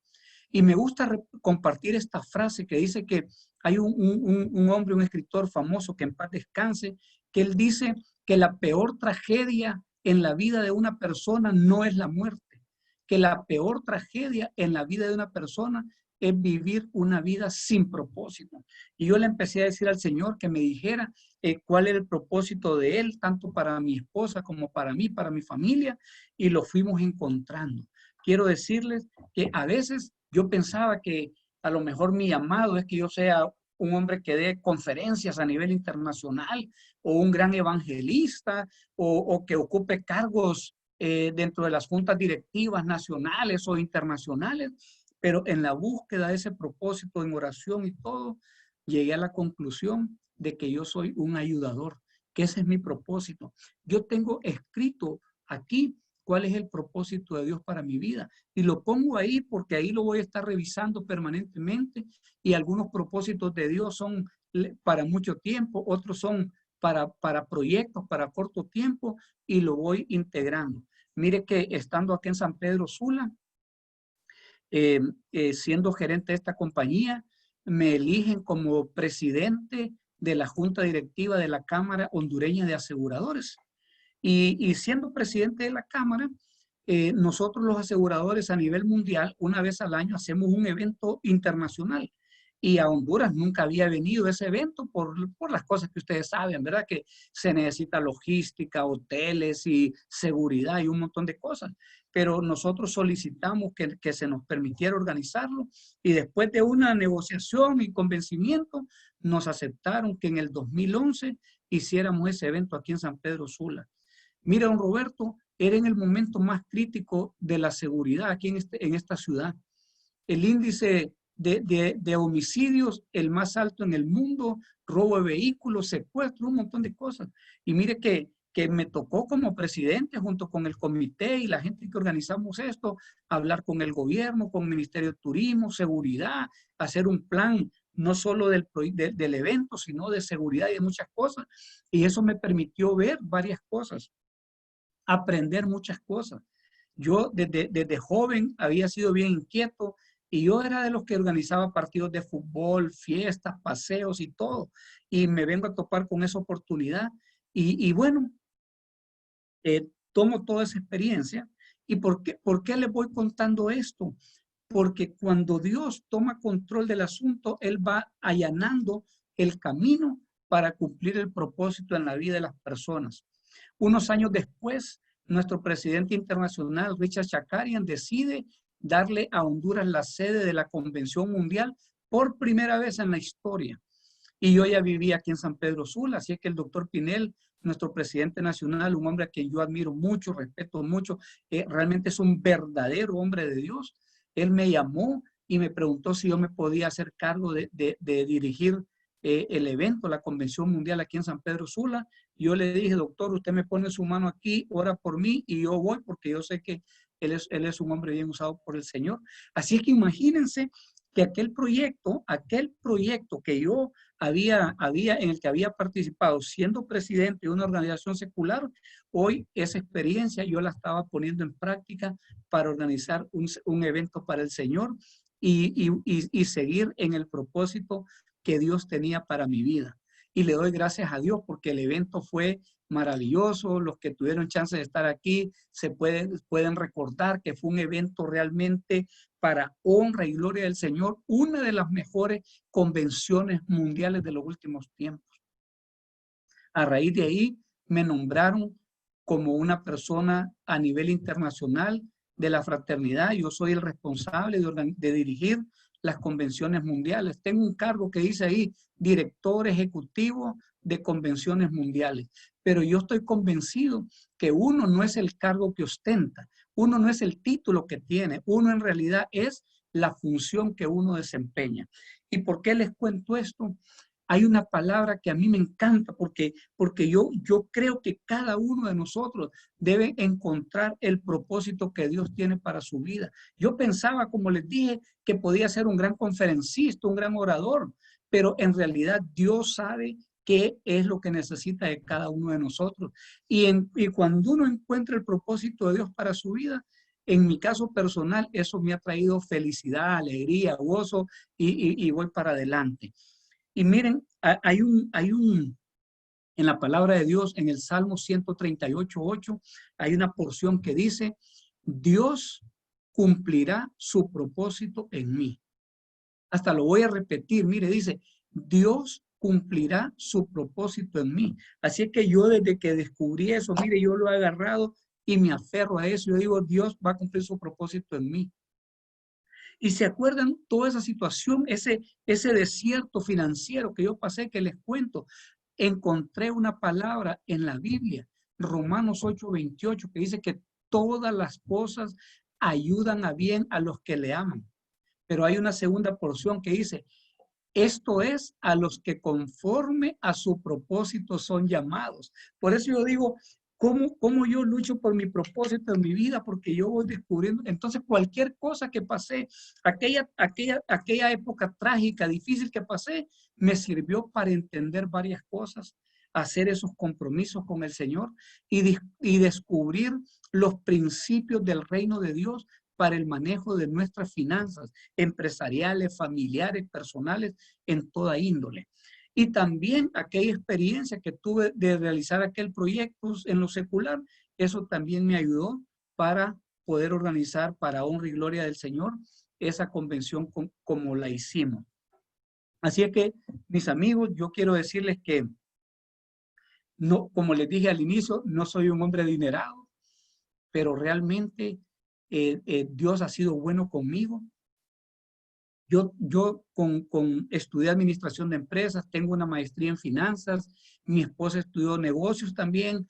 Y me gusta compartir esta frase que dice que hay un hombre, un escritor famoso que en paz descanse, que él dice que la peor tragedia en la vida de una persona no es la muerte, que la peor tragedia en la vida de una persona es vivir una vida sin propósito. Y yo le empecé a decir al Señor que me dijera cuál era el propósito de Él, tanto para mi esposa como para mí, para mi familia, y lo fuimos encontrando. Quiero decirles que a veces yo pensaba que a lo mejor mi llamado es que yo sea un hombre que dé conferencias a nivel internacional o un gran evangelista o que ocupe cargos dentro de las juntas directivas nacionales o internacionales, pero en la búsqueda de ese propósito, en oración y todo, llegué a la conclusión de que yo soy un ayudador, que ese es mi propósito. Yo tengo escrito aquí cuál es el propósito de Dios para mi vida. Y lo pongo ahí porque ahí lo voy a estar revisando permanentemente y algunos propósitos de Dios son para mucho tiempo, otros son para proyectos, para corto tiempo y lo voy integrando. Mire que estando aquí en San Pedro Sula, siendo gerente de esta compañía, me eligen como presidente de la junta directiva de la Cámara Hondureña de Aseguradores. Y siendo presidente de la Cámara, nosotros los aseguradores a nivel mundial, una vez al año hacemos un evento internacional. Y a Honduras nunca había venido ese evento por las cosas que ustedes saben, ¿verdad? Que se necesita logística, hoteles y seguridad y un montón de cosas. Pero nosotros solicitamos que se nos permitiera organizarlo y después de una negociación y convencimiento, nos aceptaron que en el 2011 hiciéramos ese evento aquí en San Pedro Sula. Mira, don Roberto, era en el momento más crítico de la seguridad aquí en esta ciudad. El índice de homicidios, el más alto en el mundo, robo de vehículos, secuestro, un montón de cosas. Y mire que me tocó como presidente junto con el comité y la gente que organizamos esto, hablar con el gobierno, con el Ministerio de Turismo, seguridad, hacer un plan no solo del evento, sino de seguridad y de muchas cosas. Y eso me permitió ver varias cosas, aprender muchas cosas. Yo desde joven había sido bien inquieto y yo era de los que organizaba partidos de fútbol, fiestas, paseos y todo. Y me vengo a topar con esa oportunidad. Y bueno, tomo toda esa experiencia. ¿Y por qué les voy contando esto? porque cuando Dios toma control del asunto, Él va allanando el camino para cumplir el propósito en la vida de las personas. Unos años después, nuestro presidente internacional, Richard Shakarian, decide darle a Honduras la sede de la Convención Mundial por primera vez en la historia. Y yo ya vivía aquí en San Pedro Sula, así que el doctor Pinel, nuestro presidente nacional, un hombre a quien yo admiro mucho, respeto mucho, realmente es un verdadero hombre de Dios. Él me llamó y me preguntó si yo me podía hacer cargo de dirigir el evento, la Convención Mundial aquí en San Pedro Sula. Yo le dije, doctor, usted me pone su mano aquí, ora por mí y yo voy porque yo sé que él es un hombre bien usado por el Señor. Así que imagínense que aquel proyecto que yo en el que había participado siendo presidente de una organización secular, hoy esa experiencia yo la estaba poniendo en práctica para organizar un evento para el Señor y seguir en el propósito que Dios tenía para mi vida. Y le doy gracias a Dios porque el evento fue maravilloso. Los que tuvieron chance de estar aquí pueden recordar que fue un evento realmente para honra y gloria del Señor, una de las mejores convenciones mundiales de los últimos tiempos. A raíz de ahí me nombraron como una persona a nivel internacional de la fraternidad. Yo soy el responsable de dirigir las convenciones mundiales. Tengo un cargo que dice ahí, director ejecutivo de convenciones mundiales. Pero yo estoy convencido que uno no es el cargo que ostenta, uno no es el título que tiene, uno en realidad es la función que uno desempeña. ¿Y por qué les cuento esto? Hay una palabra que a mí me encanta porque yo creo que cada uno de nosotros debe encontrar el propósito que Dios tiene para su vida. Yo pensaba, como les dije, que podía ser un gran conferencista, un gran orador, pero en realidad Dios sabe qué es lo que necesita de cada uno de nosotros. Y cuando uno encuentra el propósito de Dios para su vida, en mi caso personal, eso me ha traído felicidad, alegría, gozo y voy para adelante. Y miren, en la palabra de Dios, en el Salmo 138:8, hay una porción que dice, Dios cumplirá su propósito en mí. Hasta lo voy a repetir, mire, dice, Dios cumplirá su propósito en mí. Así es que yo desde que descubrí eso, mire, yo lo he agarrado y me aferro a eso. Yo digo, Dios va a cumplir su propósito en mí. Y se acuerdan toda esa situación, ese desierto financiero que yo pasé, que les cuento. Encontré una palabra en la Biblia, Romanos 8:28, que dice que todas las cosas ayudan a bien a los que le aman. Pero hay una segunda porción que dice, esto es a los que conforme a su propósito son llamados. Por eso yo digo, ¿cómo yo lucho por mi propósito en mi vida? Porque yo voy descubriendo. Entonces, cualquier cosa que pasé, aquella época trágica, difícil que pasé, me sirvió para entender varias cosas, hacer esos compromisos con el Señor y descubrir los principios del reino de Dios para el manejo de nuestras finanzas empresariales, familiares, personales, en toda índole. Y también aquella experiencia que tuve de realizar aquel proyecto en lo secular, eso también me ayudó para poder organizar para honra y gloria del Señor esa convención como la hicimos. Así es que, mis amigos, yo quiero decirles que, no, como les dije al inicio, no soy un hombre adinerado, pero realmente Dios ha sido bueno conmigo. Yo estudié administración de empresas, tengo una maestría en finanzas, mi esposa estudió negocios también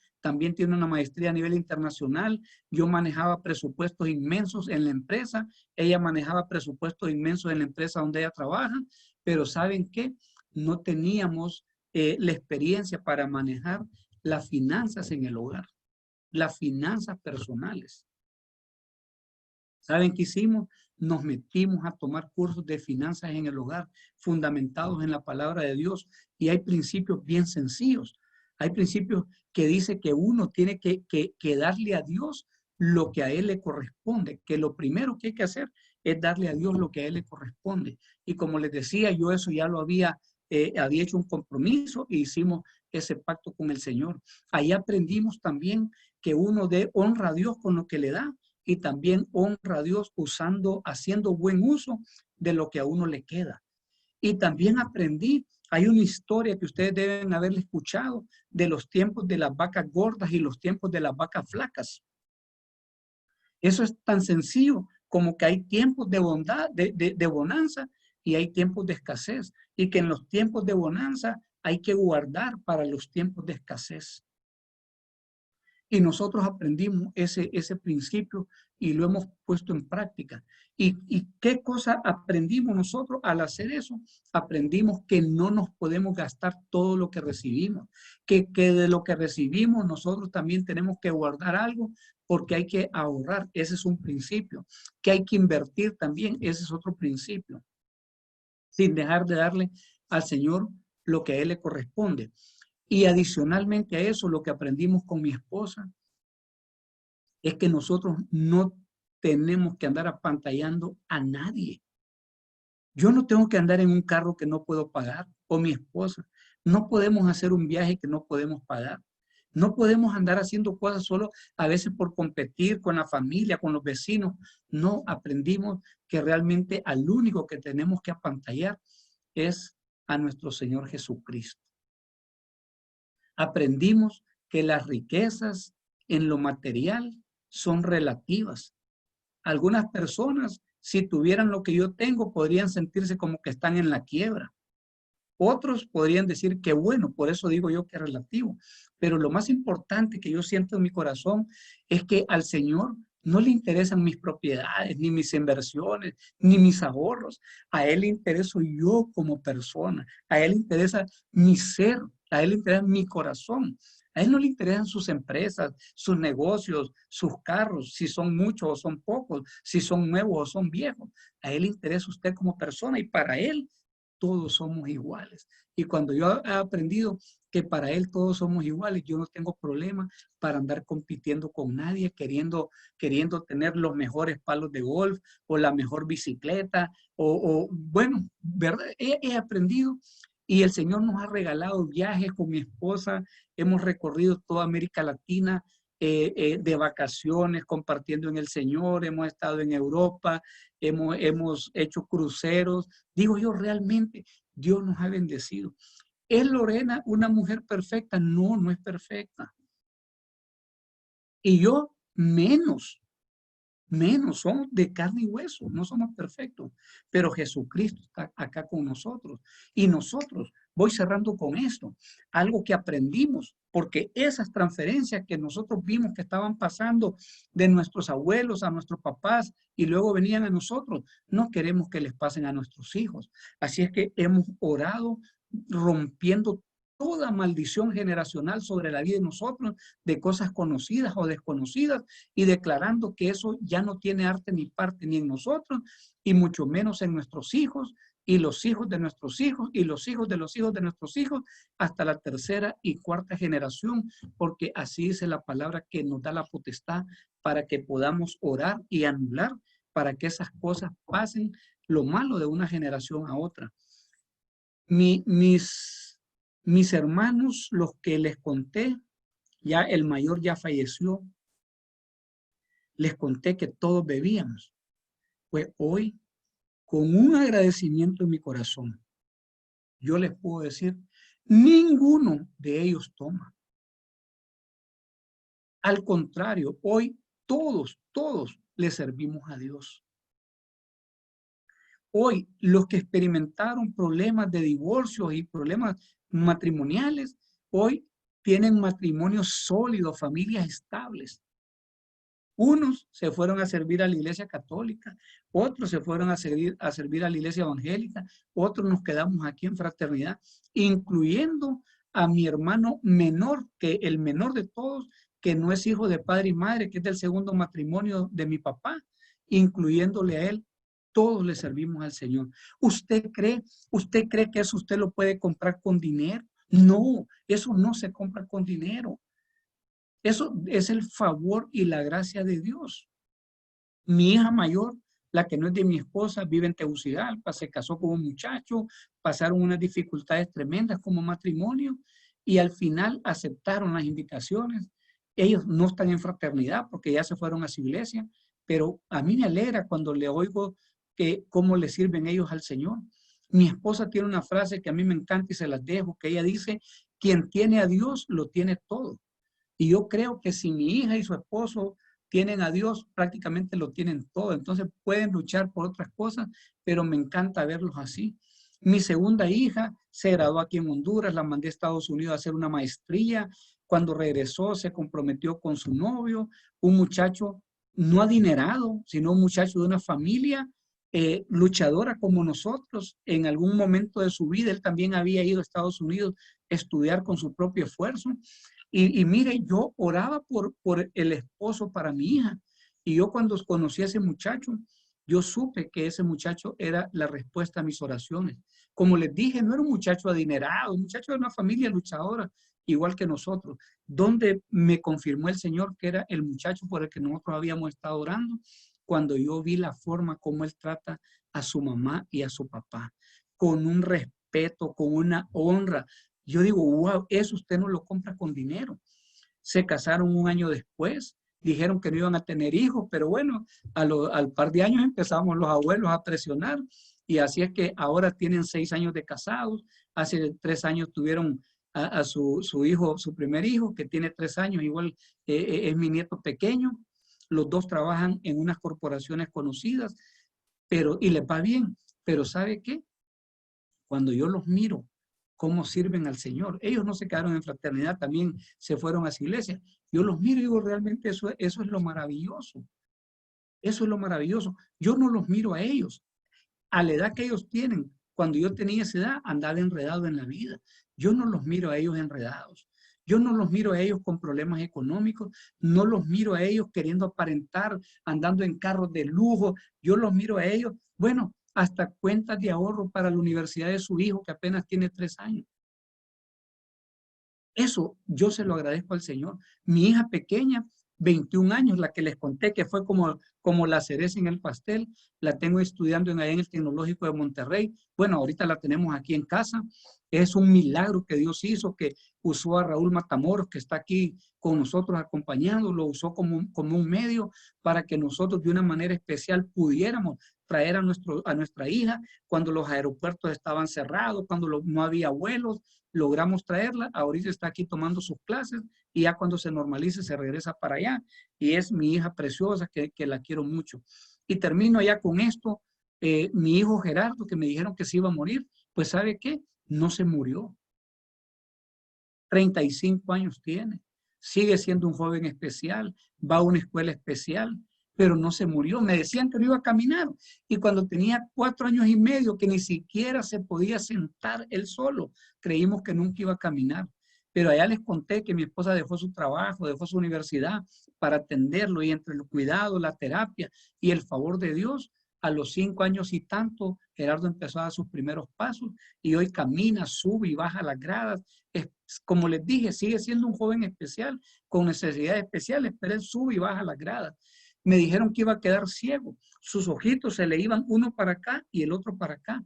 tiene una maestría a nivel internacional. Yo manejaba presupuestos inmensos en la empresa, ella manejaba presupuestos inmensos en la empresa donde ella trabaja, pero ¿saben qué? No teníamos la experiencia para manejar las finanzas en el hogar, las finanzas personales. ¿Saben qué hicimos? Nos metimos a tomar cursos de finanzas en el hogar, fundamentados en la palabra de Dios. Y hay principios bien sencillos. Hay principios que dice que uno tiene que darle a Dios lo que a Él le corresponde, que lo primero que hay que hacer es darle a Dios lo que a Él le corresponde. Y como les decía, yo eso ya lo había hecho un compromiso e hicimos ese pacto con el Señor. Ahí aprendimos también que uno honra a Dios con lo que le da y también honra a Dios haciendo buen uso de lo que a uno le queda. Y también aprendí, hay una historia que ustedes deben haberle escuchado de los tiempos de las vacas gordas y los tiempos de las vacas flacas. Eso es tan sencillo como que hay tiempos de bondad, de bonanza, y hay tiempos de escasez, y que en los tiempos de bonanza hay que guardar para los tiempos de escasez. Y nosotros aprendimos ese principio y lo hemos puesto en práctica. ¿Y qué cosa aprendimos nosotros al hacer eso? Aprendimos que no nos podemos gastar todo lo que recibimos, que de lo que recibimos nosotros también tenemos que guardar algo porque hay que ahorrar. Ese es un principio. Que hay que invertir también. Ese es otro principio. Sin dejar de darle al Señor lo que a Él le corresponde. Y adicionalmente a eso, lo que aprendimos con mi esposa es que nosotros no tenemos que andar apantallando a nadie. Yo no tengo que andar en un carro que no puedo pagar, o mi esposa. No podemos hacer un viaje que no podemos pagar. No podemos andar haciendo cosas solo a veces por competir con la familia, con los vecinos. No, aprendimos que realmente al único que tenemos que apantallar es a nuestro Señor Jesucristo. Aprendimos que las riquezas en lo material son relativas. Algunas personas, si tuvieran lo que yo tengo, podrían sentirse como que están en la quiebra. Otros podrían decir que bueno, por eso digo yo que es relativo. Pero lo más importante que yo siento en mi corazón es que al Señor no le interesan mis propiedades, ni mis inversiones, ni mis ahorros. A Él le intereso yo como persona. A Él le interesa mi ser. A Él le interesa mi corazón. A Él no le interesan sus empresas, sus negocios, sus carros, si son muchos o son pocos, si son nuevos o son viejos. A Él le interesa usted como persona y para Él todos somos iguales. Y cuando yo he aprendido que para Él todos somos iguales, yo no tengo problema para andar compitiendo con nadie, queriendo tener los mejores palos de golf o la mejor bicicleta bueno, ¿verdad? He aprendido y el Señor nos ha regalado viajes con mi esposa, hemos recorrido toda América Latina de vacaciones, compartiendo en el Señor, hemos estado en Europa, hemos hecho cruceros. Digo yo, realmente Dios nos ha bendecido. ¿Es Lorena una mujer perfecta? No, no es perfecta. Y yo menos, somos de carne y hueso, no somos perfectos, pero Jesucristo está acá con nosotros. Y nosotros, voy cerrando con esto, algo que aprendimos, porque esas transferencias que nosotros vimos que estaban pasando de nuestros abuelos a nuestros papás y luego venían a nosotros, no queremos que les pasen a nuestros hijos. Así es que hemos orado rompiendo toda maldición generacional sobre la vida de nosotros, de cosas conocidas o desconocidas, y declarando que eso ya no tiene arte ni parte ni en nosotros, y mucho menos en nuestros hijos, y los hijos de nuestros hijos, y los hijos de los hijos de nuestros hijos, hasta la tercera y cuarta generación, porque así dice la palabra que nos da la potestad para que podamos orar y anular, para que esas cosas pasen lo malo de una generación a otra. Mis hermanos, los que les conté, ya el mayor ya falleció, les conté que todos bebíamos. Pues hoy, con un agradecimiento en mi corazón, yo les puedo decir, ninguno de ellos toma. Al contrario, hoy todos le servimos a Dios. Hoy, los que experimentaron problemas de divorcio y problemas matrimoniales, hoy tienen matrimonios sólidos, familias estables. Unos se fueron a servir a la iglesia católica, otros se fueron a servir a la iglesia evangélica, otros nos quedamos aquí en fraternidad, incluyendo a mi hermano menor, que el menor de todos, que no es hijo de padre y madre, que es del segundo matrimonio de mi papá, incluyéndole a él. Todos le servimos al Señor. ¿Usted cree que eso usted lo puede comprar con dinero? No, eso no se compra con dinero. Eso es el favor y la gracia de Dios. Mi hija mayor, la que no es de mi esposa, vive en Tegucigalpa, se casó con un muchacho, pasaron unas dificultades tremendas como matrimonio y al final aceptaron las invitaciones. Ellos no están en fraternidad porque ya se fueron a su iglesia, pero a mí me alegra cuando le oigo cómo le sirven ellos al Señor. Mi esposa tiene una frase que a mí me encanta y se las dejo, que ella dice, quien tiene a Dios lo tiene todo. Y yo creo que si mi hija y su esposo tienen a Dios, prácticamente lo tienen todo. Entonces pueden luchar por otras cosas, pero me encanta verlos así. Mi segunda hija se graduó aquí en Honduras, la mandé a Estados Unidos a hacer una maestría. Cuando regresó se comprometió con su novio, un muchacho no adinerado, sino un muchacho de una familia luchadora como nosotros. En algún momento de su vida él también había ido a Estados Unidos a estudiar con su propio esfuerzo. Y mire, yo oraba por el esposo para mi hija. Y yo cuando conocí a ese muchacho, yo supe que ese muchacho era la respuesta a mis oraciones. Como les dije, no era un muchacho adinerado, un muchacho de una familia luchadora, igual que nosotros, donde me confirmó el Señor que era el muchacho por el que nosotros habíamos estado orando, cuando yo vi la forma como él trata a su mamá y a su papá, con un respeto, con una honra. Yo digo, wow, eso usted no lo compra con dinero. Se casaron un año después, dijeron que no iban a tener hijos, pero bueno, al par de años empezamos los abuelos a presionar y así es que ahora tienen 6 años de casados. Hace 3 años tuvieron a su hijo, su primer hijo, que tiene 3 años, igual es mi nieto pequeño. Los dos trabajan en unas corporaciones conocidas, y les va bien. Pero ¿sabe qué? Cuando yo los miro, cómo sirven al Señor. Ellos no se quedaron en fraternidad, también se fueron a su iglesia. Yo los miro y digo, realmente eso es lo maravilloso. Eso es lo maravilloso. Yo no los miro a ellos. A la edad que ellos tienen, cuando yo tenía esa edad, andaba enredado en la vida. Yo no los miro a ellos enredados. Yo no los miro a ellos con problemas económicos. No los miro a ellos queriendo aparentar, andando en carros de lujo. Yo los miro a ellos, bueno, hasta cuentas de ahorro para la universidad de su hijo que apenas tiene 3 años. Eso yo se lo agradezco al Señor. Mi hija pequeña, 21 años, la que les conté que fue como la cereza en el pastel, la tengo estudiando allá en el Tecnológico de Monterrey. Bueno, ahorita la tenemos aquí en casa. Es un milagro que Dios hizo, que usó a Raúl Matamoros, que está aquí con nosotros acompañando, lo usó como un medio para que nosotros de una manera especial pudiéramos traer a nuestra hija cuando los aeropuertos estaban cerrados, cuando no había vuelos, logramos traerla. Ahorita está aquí tomando sus clases y ya cuando se normalice se regresa para allá. Y es mi hija preciosa que la quiero mucho. Y termino ya con esto. Mi hijo Gerardo, que me dijeron que se iba a morir, pues ¿sabe qué? No se murió. 35 años tiene. Sigue siendo un joven especial, va a una escuela especial, pero no se murió. Me decían que no iba a caminar. Y cuando tenía 4 años y medio, que ni siquiera se podía sentar él solo, creímos que nunca iba a caminar. Pero allá les conté que mi esposa dejó su trabajo, dejó su universidad para atenderlo, y entre el cuidado, la terapia y el favor de Dios, a los 5 años y tanto, Gerardo empezó a dar sus primeros pasos y hoy camina, sube y baja las gradas. Como les dije, sigue siendo un joven especial, con necesidades especiales, pero él sube y baja las gradas. Me dijeron que iba a quedar ciego. Sus ojitos se le iban uno para acá y el otro para acá.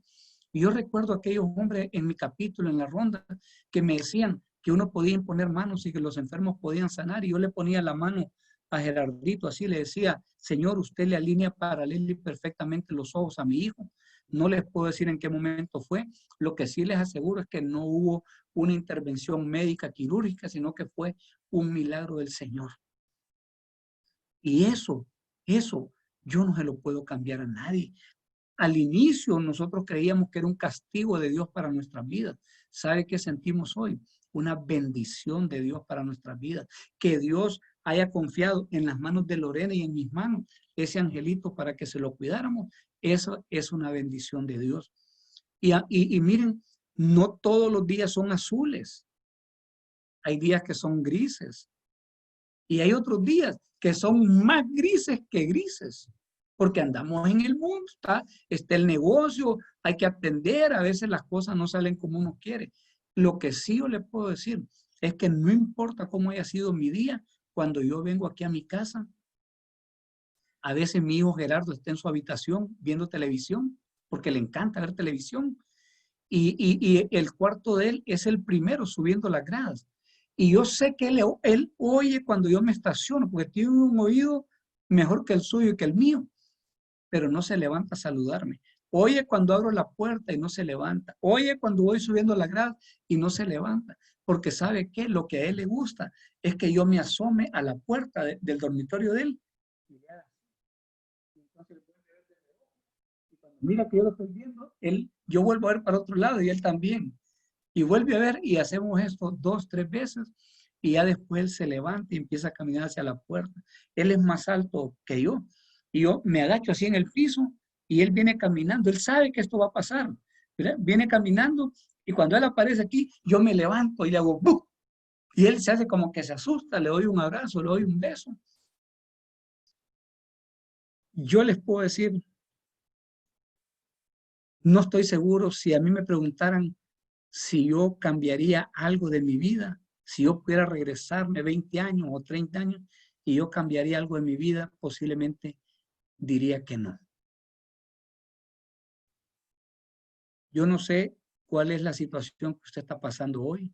Y yo recuerdo a aquellos hombres en mi capítulo, en la ronda, que me decían que uno podía imponer manos y que los enfermos podían sanar. Y yo le ponía la mano a Gerardito, así le decía, Señor, usted le alinea paralela y perfectamente los ojos a mi hijo. No les puedo decir en qué momento fue. Lo que sí les aseguro es que no hubo una intervención médica quirúrgica, sino que fue un milagro del Señor. Y eso yo no se lo puedo cambiar a nadie. Al inicio nosotros creíamos que era un castigo de Dios para nuestras vidas. ¿Sabe qué sentimos hoy? Una bendición de Dios para nuestras vidas. Que Dios haya confiado en las manos de Lorena y en mis manos ese angelito para que se lo cuidáramos. Eso es una bendición de Dios. Y miren, no todos los días son azules. Hay días que son grises. Y hay otros días que son más grises que grises, porque andamos en el mundo, está el negocio, hay que atender, a veces las cosas no salen como uno quiere. Lo que sí yo le puedo decir es que no importa cómo haya sido mi día, cuando yo vengo aquí a mi casa, a veces mi hijo Gerardo está en su habitación viendo televisión, porque le encanta ver televisión, y el cuarto de él es el primero subiendo las gradas. Y yo sé que él oye cuando yo me estaciono, porque tiene un oído mejor que el suyo y que el mío, pero no se levanta a saludarme. Oye cuando abro la puerta y no se levanta. Oye cuando voy subiendo la grada y no se levanta. Porque sabe que lo que a él le gusta es que yo me asome a la puerta del dormitorio de él. Y cuando mira que yo lo estoy viendo, yo vuelvo a ver para otro lado y él también. Y vuelve a ver y hacemos esto 2, 3 veces y ya después él se levanta y empieza a caminar hacia la puerta. Él es más alto que yo y yo me agacho así en el piso y él viene caminando. Él sabe que esto va a pasar. ¿Verdad? Viene caminando y cuando él aparece aquí, yo me levanto y le hago ¡buf! Y él se hace como que se asusta, le doy un abrazo, le doy un beso. Yo les puedo decir, no estoy seguro si a mí me preguntaran si yo cambiaría algo de mi vida, si yo pudiera regresarme 20 años o 30 años y yo cambiaría algo de mi vida, posiblemente diría que no. Yo no sé cuál es la situación que usted está pasando hoy.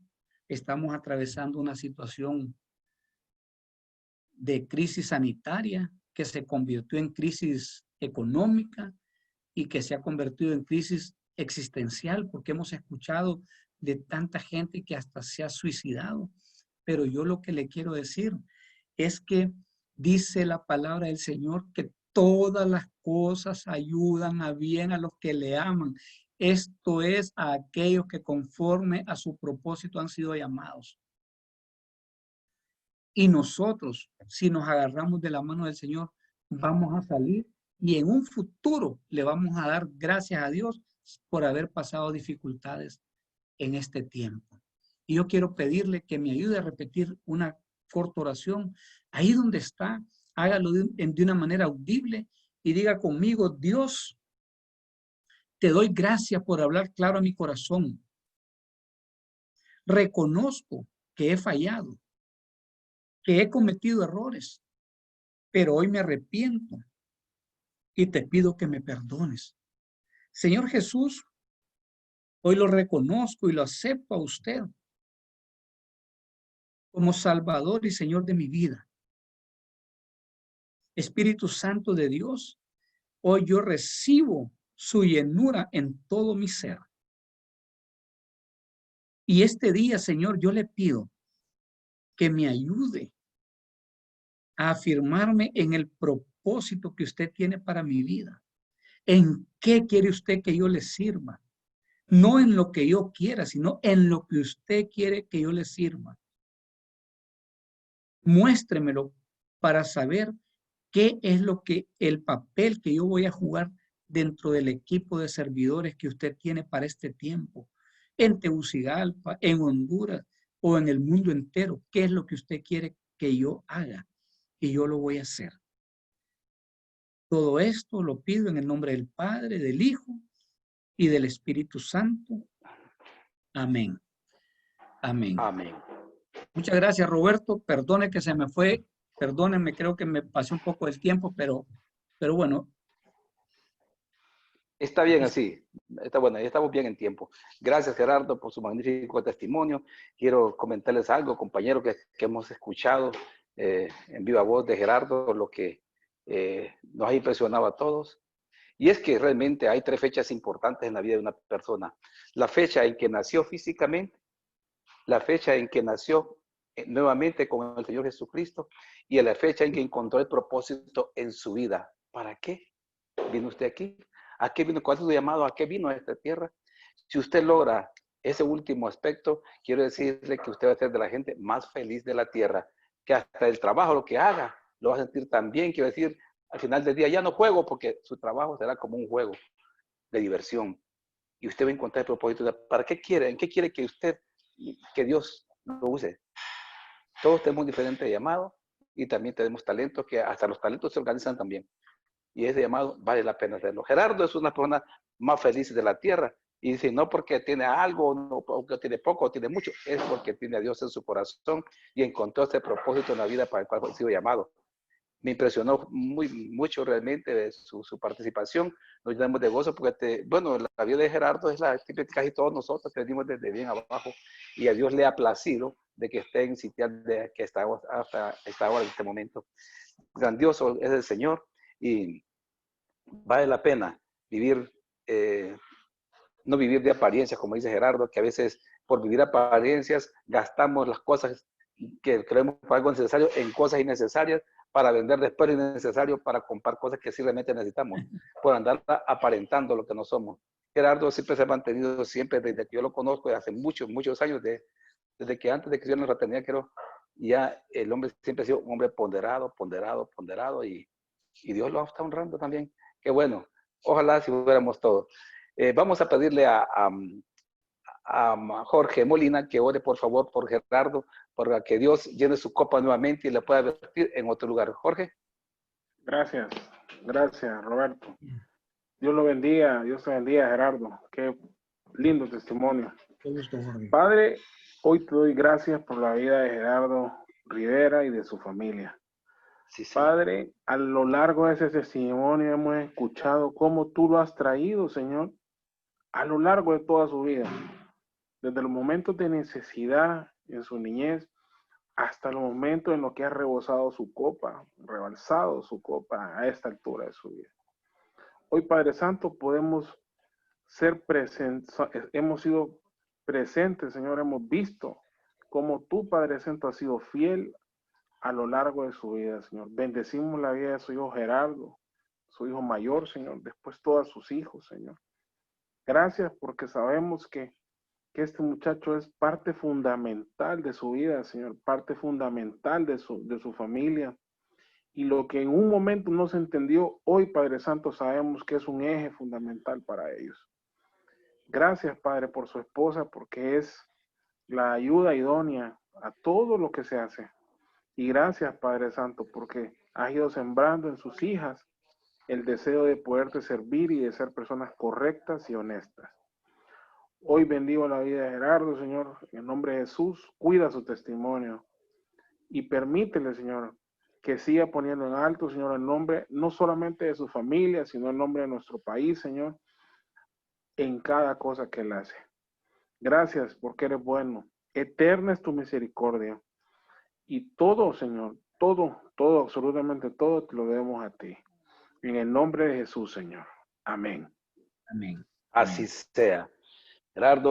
Estamos atravesando una situación de crisis sanitaria que se convirtió en crisis económica y que se ha convertido en crisis existencial porque hemos escuchado de tanta gente que hasta se ha suicidado. Pero yo lo que le quiero decir es que dice la palabra del Señor que todas las cosas ayudan a bien a los que le aman. Esto es a aquellos que conforme a su propósito han sido llamados. Y nosotros, si nos agarramos de la mano del Señor, vamos a salir y en un futuro le vamos a dar gracias a Dios por haber pasado dificultades en este tiempo. Y yo quiero pedirle que me ayude a repetir una corta oración. Ahí donde está, hágalo de una manera audible y diga conmigo: Dios, te doy gracias por hablar claro a mi corazón. Reconozco que he fallado, que he cometido errores, pero hoy me arrepiento y te pido que me perdones. Señor Jesús, hoy lo reconozco y lo acepto a usted como Salvador y Señor de mi vida. Espíritu Santo de Dios, hoy yo recibo su llenura en todo mi ser. Y este día, Señor, yo le pido que me ayude a afirmarme en el propósito que usted tiene para mi vida. ¿En qué quiere usted que yo le sirva? No en lo que yo quiera, sino en lo que usted quiere que yo le sirva. Muéstremelo para saber qué es el papel que yo voy a jugar dentro del equipo de servidores que usted tiene para este tiempo, en Tegucigalpa, en Honduras o en el mundo entero. ¿Qué es lo que usted quiere que yo haga? Y yo lo voy a hacer. Todo esto lo pido en el nombre del Padre, del Hijo y del Espíritu Santo. Amén. Amén. Amén. Muchas gracias, Roberto. Perdone que se me fue. Perdónenme, creo que me pasé un poco del tiempo, pero bueno. Está bien así. Está bueno, ya estamos bien en tiempo. Gracias, Gerardo, por su magnífico testimonio. Quiero comentarles algo, compañeros, que hemos escuchado en viva voz de Gerardo, lo que nos ha impresionado a todos. Y es que realmente hay 3 fechas importantes en la vida de una persona. La fecha en que nació físicamente, la fecha en que nació nuevamente con el Señor Jesucristo y la fecha en que encontró el propósito en su vida. ¿Para qué vino usted aquí? ¿A qué vino? ¿Cuál es su llamado? ¿A qué vino a esta tierra? Si usted logra ese último aspecto, quiero decirle que usted va a ser de la gente más feliz de la tierra, que hasta el trabajo, lo que haga, lo va a sentir tan bien. Quiero decir, al final del día ya no juego porque su trabajo será como un juego de diversión. Y usted va a encontrar el propósito de ¿para qué quiere? ¿En qué quiere que usted, que Dios lo use? Todos tenemos diferentes llamados y también tenemos talentos que hasta los talentos se organizan también. Y ese llamado vale la pena hacerlo. Gerardo es una persona más feliz de la tierra. Y dice, no porque tiene algo, no porque tiene poco, tiene mucho, es porque tiene a Dios en su corazón y encontró ese propósito en la vida para el cual ha sido llamado. Me impresionó mucho realmente su participación. Nos llenamos de gozo porque, bueno, la vida de Gerardo es la típica, casi todos nosotros que venimos desde bien abajo y a Dios le ha placido de que esté en sitial de que estamos hasta ahora en este momento. grandioso es el Señor y vale la pena vivir, no vivir de apariencias, como dice Gerardo, que a veces por vivir apariencias gastamos las cosas que creemos para algo necesario en cosas innecesarias, para vender después innecesario, para comprar cosas que sí realmente necesitamos, por andar aparentando lo que no somos. Gerardo siempre se ha mantenido, siempre desde que yo lo conozco, hace muchos, muchos años, desde que antes de que yo no la tenía, creo, ya el hombre siempre ha sido un hombre ponderado, ponderado, ponderado, y Dios lo está honrando también. Qué bueno. Ojalá si fuéramos todos. Vamos a pedirle a Jorge Molina que ore por favor por Gerardo, para que Dios llene su copa nuevamente y le pueda vertir en otro lugar. Jorge. Gracias, gracias Roberto. Dios lo bendiga, Dios te bendiga Gerardo. Qué lindo testimonio. Qué gusto, Jorge. Padre, hoy te doy gracias por la vida de Gerardo Rivera y de su familia. Sí, sí. Padre, a lo largo de ese testimonio hemos escuchado cómo tú lo has traído, Señor, a lo largo de toda su vida. Desde los momentos de necesidad en su niñez hasta los momentos en los que ha rebosado su copa, rebalsado su copa a esta altura de su vida. Hoy, Padre Santo, podemos ser presentes, hemos sido presentes, Señor, hemos visto cómo tú, Padre Santo, has sido fiel a lo largo de su vida, Señor. Bendecimos la vida de su hijo Gerardo, su hijo mayor, Señor, después todos sus hijos, Señor. Gracias porque sabemos que este muchacho es parte fundamental de su vida, Señor, parte fundamental de su familia. Y lo que en un momento no se entendió, hoy, Padre Santo, sabemos que es un eje fundamental para ellos. Gracias, Padre, por su esposa, porque es la ayuda idónea a todo lo que se hace. Y gracias, Padre Santo, porque has ido sembrando en sus hijas el deseo de poderte servir y de ser personas correctas y honestas. Hoy bendigo la vida de Gerardo, Señor, en el nombre de Jesús, cuida su testimonio y permítele, Señor, que siga poniendo en alto, Señor, el nombre no solamente de su familia, sino el nombre de nuestro país, Señor, en cada cosa que él hace. Gracias porque eres bueno. Eterna es tu misericordia. Y todo, Señor, todo, absolutamente todo te lo debemos a ti. En el nombre de Jesús, Señor. Amén. Amén. Así sea. Gerardo.